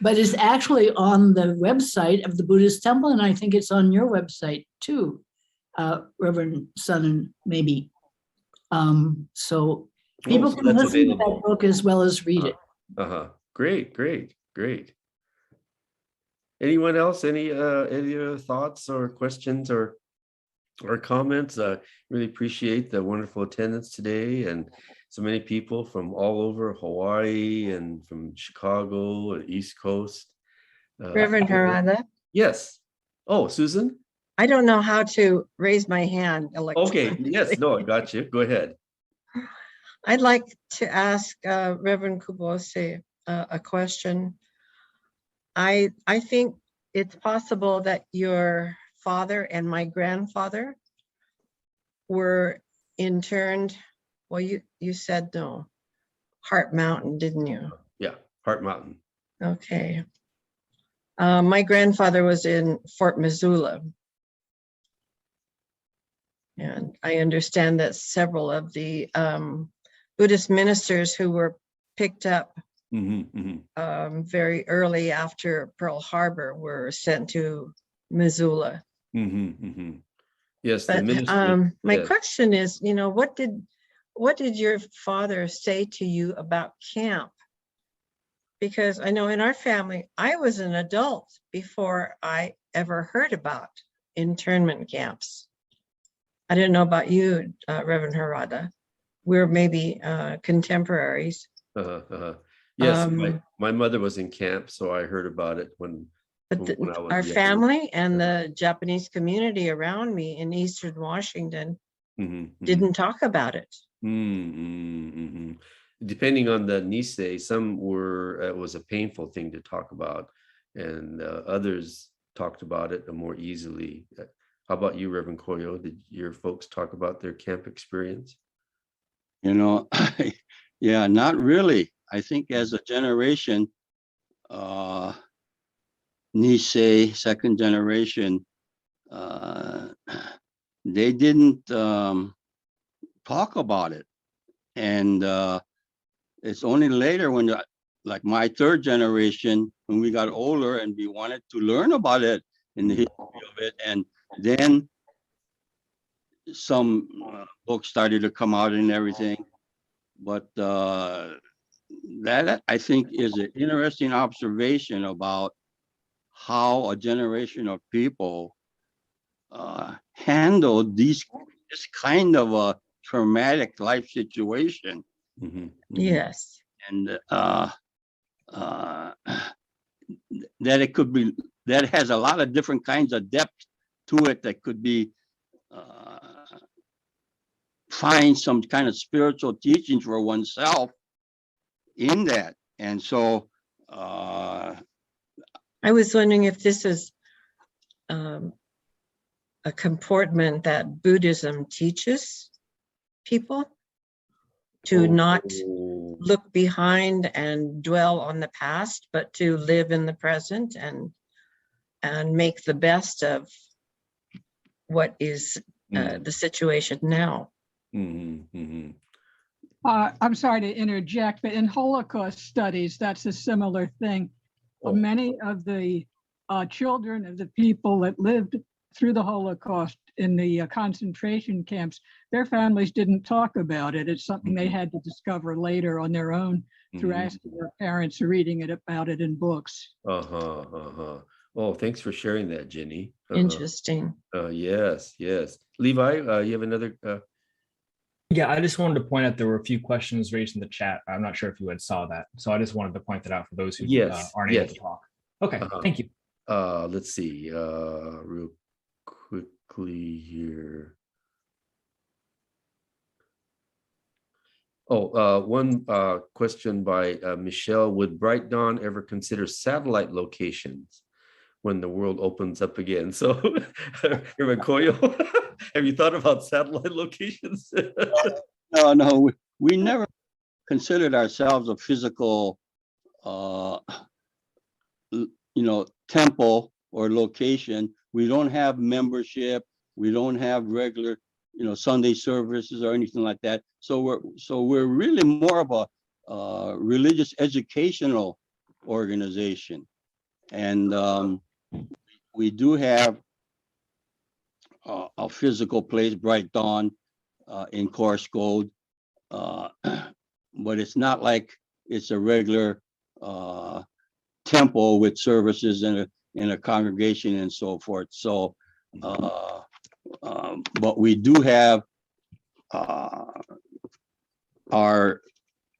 but it's actually on the website of the Buddhist temple, and I think it's on your website too, Reverend Sun, maybe. So people can listen to that book as well as read it. Great. Anyone else? Any other thoughts or questions or comments? Really appreciate the wonderful attendance today, and so many people from all over Hawaii and from Chicago and East Coast. Reverend Harada? Yes. Oh, Susan? I don't know how to raise my hand. Okay, yes, no, I got you. Go ahead. I'd like to ask Reverend Kubose a question. I think it's possible that your father and my grandfather were interned. Well, you said no. Heart Mountain, didn't you? Yeah, Heart Mountain. Okay. My grandfather was in Fort Missoula. And I understand that several of the Buddhist ministers who were picked up very early after Pearl Harbor were sent to Missoula. Yes, but my question is, what did your father say to you about camp? Because I know in our family, I was an adult before I ever heard about internment camps. I didn't know about you, Reverend Harada. We're maybe contemporaries. Yes, my mother was in camp, so I heard about it when I was our young. family and the Japanese community around me in Eastern Washington didn't talk about it. Depending on the Nisei, some were, it was a painful thing to talk about, and others talked about it more easily. How about you, Reverend Koyo? Did your folks talk about their camp experience? Yeah, not really. I think as a generation, Nisei, second generation, they didn't talk about it. And it's only later when, like my third generation, when we got older and we wanted to learn about it in the history of it, and then some books started to come out and everything. But that I think is an interesting observation about how a generation of people handled this kind of a traumatic life situation. Yes. And that it could be, that has a lot of different kinds of depth to it that could be find some kind of spiritual teachings for oneself in that. And so I was wondering if this is a comportment that Buddhism teaches people to not look behind and dwell on the past, but to live in the present and make the best of what is the situation now. I'm sorry to interject, but in Holocaust studies, that's a similar thing. Many of the children of the people that lived through the Holocaust in the concentration camps, their families didn't talk about it. It's something they had to discover later on their own through asking their parents or reading about it in books. Oh, thanks for sharing that, Jenny. Interesting. Yes. Levi, you have another? Yeah, I just wanted to point out there were a few questions raised in the chat. I'm not sure if you had saw that. So I just wanted to point that out for those who aren't able to talk. Okay, thank you. Let's see, real quickly here. One question by Michelle. Would Bright Dawn ever consider satellite locations when the world opens up again? So, Reverend Koyo, have you thought about satellite locations? No, we never considered ourselves a physical, temple or location. We don't have membership. We don't have regular, Sunday services or anything like that. So we're really more of a religious educational organization, and we do have a physical place, Bright Dawn, in Coarse Gold, but it's not like it's a regular temple with services in a congregation and so forth. So, but we do have our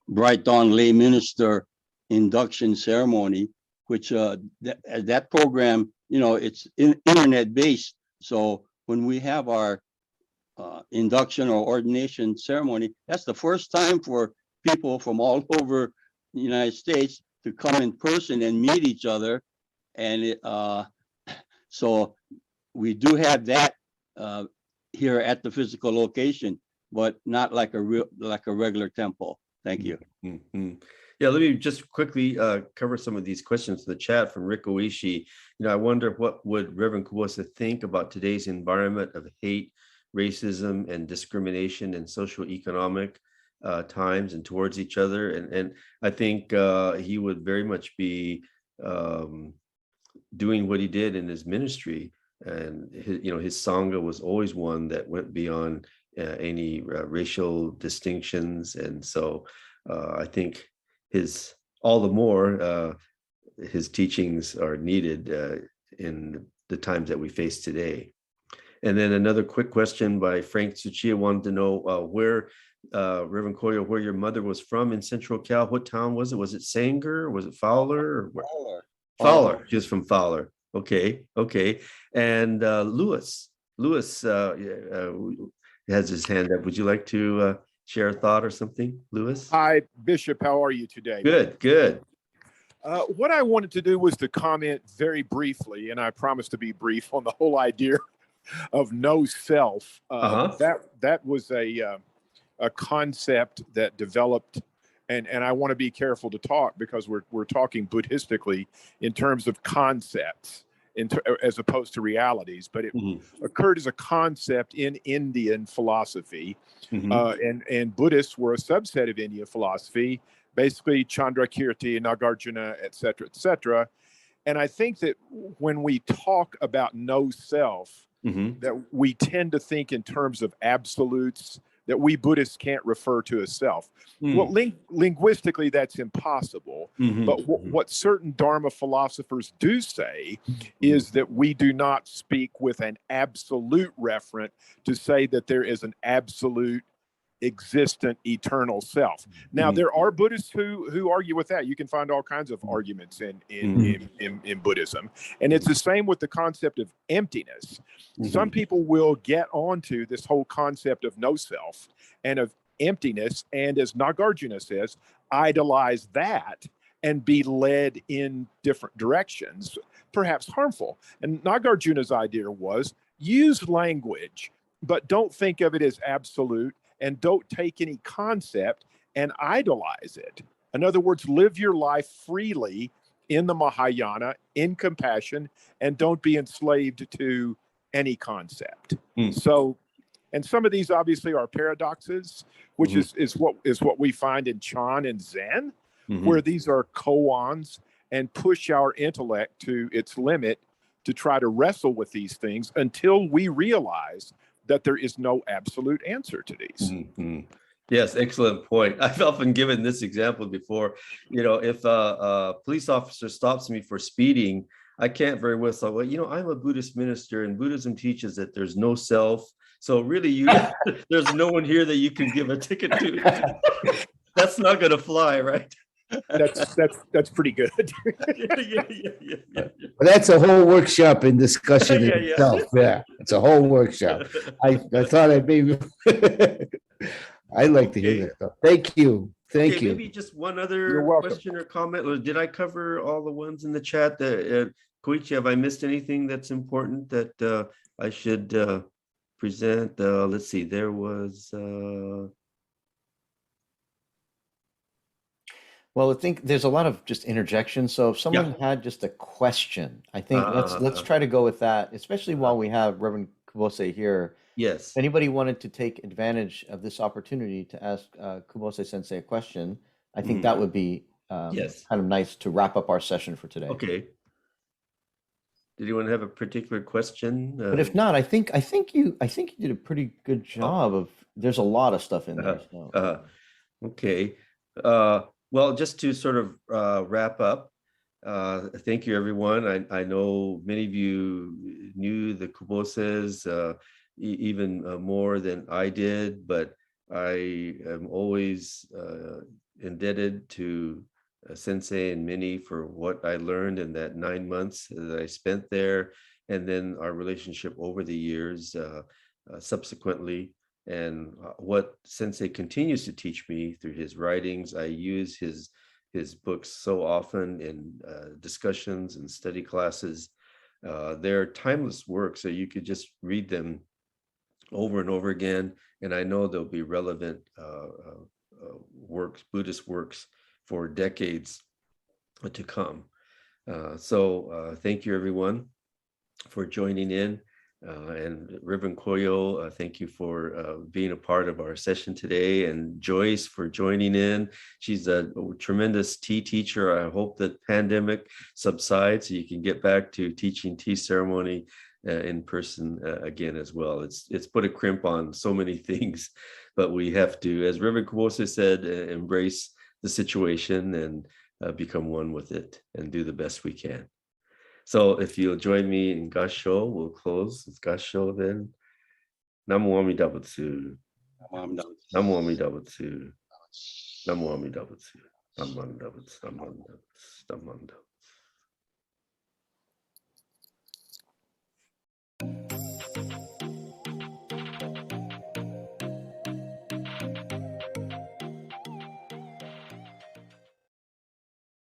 Bright Dawn lay minister induction ceremony, which that program, it's internet based. So when we have our induction or ordination ceremony, that's the first time for people from all over the United States to come in person and meet each other. And so we do have that here at the physical location, but not like a regular temple. Thank you. Yeah, let me just quickly cover some of these questions in the chat from Rick Oishi. I wonder what would Reverend Kubose think about today's environment of hate, racism, and discrimination in socioeconomic times and towards each other. And I think he would very much be doing what he did in his ministry. And his Sangha was always one that went beyond any racial distinctions. And so I think all the more his teachings are needed in the times that we face today. And then another quick question by Frank Tsuchiya wanted to know where Reverend Koyo, where your mother was from in Central Cal. What town was it? Was it Sanger? Was it Fowler? Or Fowler. She was from Fowler. Okay. And Lewis has his hand up. Would you like to share a thought or something, Lewis? Hi, Bishop. How are you today? Good. What I wanted to do was to comment very briefly, and I promise to be brief, on the whole idea of no self. That was a concept that developed, and I want to be careful to talk because we're talking Buddhistically in terms of concepts as opposed to realities, but it occurred as a concept in Indian philosophy, and Buddhists were a subset of Indian philosophy, basically Chandrakirti, Nagarjuna, et cetera, and I think that when we talk about no self, that we tend to think in terms of absolutes, that we Buddhists can't refer to as self. Well, linguistically, that's impossible. But what certain Dharma philosophers do say is that we do not speak with an absolute referent to say that there is an absolute existent eternal self. Now there are Buddhists who argue with that. You can find all kinds of arguments in Buddhism, and it's the same with the concept of emptiness. Some people will get onto this whole concept of no self and of emptiness, and as Nagarjuna says, idolize that and be led in different directions, perhaps harmful. And Nagarjuna's idea was use language, but don't think of it as absolute, and don't take any concept and idolize it. In other words, live your life freely in the Mahayana, in compassion, and don't be enslaved to any concept. So, and some of these obviously are paradoxes, which is what we find in Chan and Zen, where these are koans and push our intellect to its limit to try to wrestle with these things until we realize that there is no absolute answer to these. Yes, excellent point. I've often given this example before. You know, if a police officer stops me for speeding, I can't very well say, well, you know, I'm a Buddhist minister and Buddhism teaches that there's no self. So really, there's no one here that you can give a ticket to. That's not going to fly, right? That's pretty good. Well, that's a whole workshop in discussion in itself. Yeah, it's a whole workshop. I thought I'd maybe. I'd like to hear that stuff. Thank you. Thank you. Maybe just one other question or comment. Or did I cover all the ones in the chat? Koichi, have I missed anything that's important that I should present? Let's see. There was. Well, I think there's a lot of just interjections. So if someone had just a question, I think let's try to go with that, especially while we have Reverend Kubose here. Yes. If anybody wanted to take advantage of this opportunity to ask Kubose Sensei a question, I think that would be kind of nice to wrap up our session for today. Okay. Did anyone have a particular question? But if not, I think you did a pretty good job of. There's a lot of stuff in there. So. Okay. Well, just to sort of wrap up, thank you, everyone. I know many of you knew the Kuboses even more than I did, but I am always indebted to Sensei and Minnie for what I learned in that 9 months that I spent there, and then our relationship over the years subsequently. And what Sensei continues to teach me through his writings. I use his books so often in discussions and study classes. They're timeless works, so you could just read them over and over again. And I know they'll be relevant works, Buddhist works, for decades to come. So thank you, everyone, for joining in. And Reverend Koyo, thank you for being a part of our session today, and Joyce for joining in. She's a tremendous tea teacher. I hope that pandemic subsides so you can get back to teaching tea ceremony in person again as well. It's put a crimp on so many things, but we have to, as Reverend Kubose said, embrace the situation and become one with it and do the best we can. So if you'll join me in Gasho, we'll close with Gasho then. Namo Amida Butsu. Namo Amida Butsu. Namo Amida Butsu. Namo Amida Butsu. Namo Amida Butsu.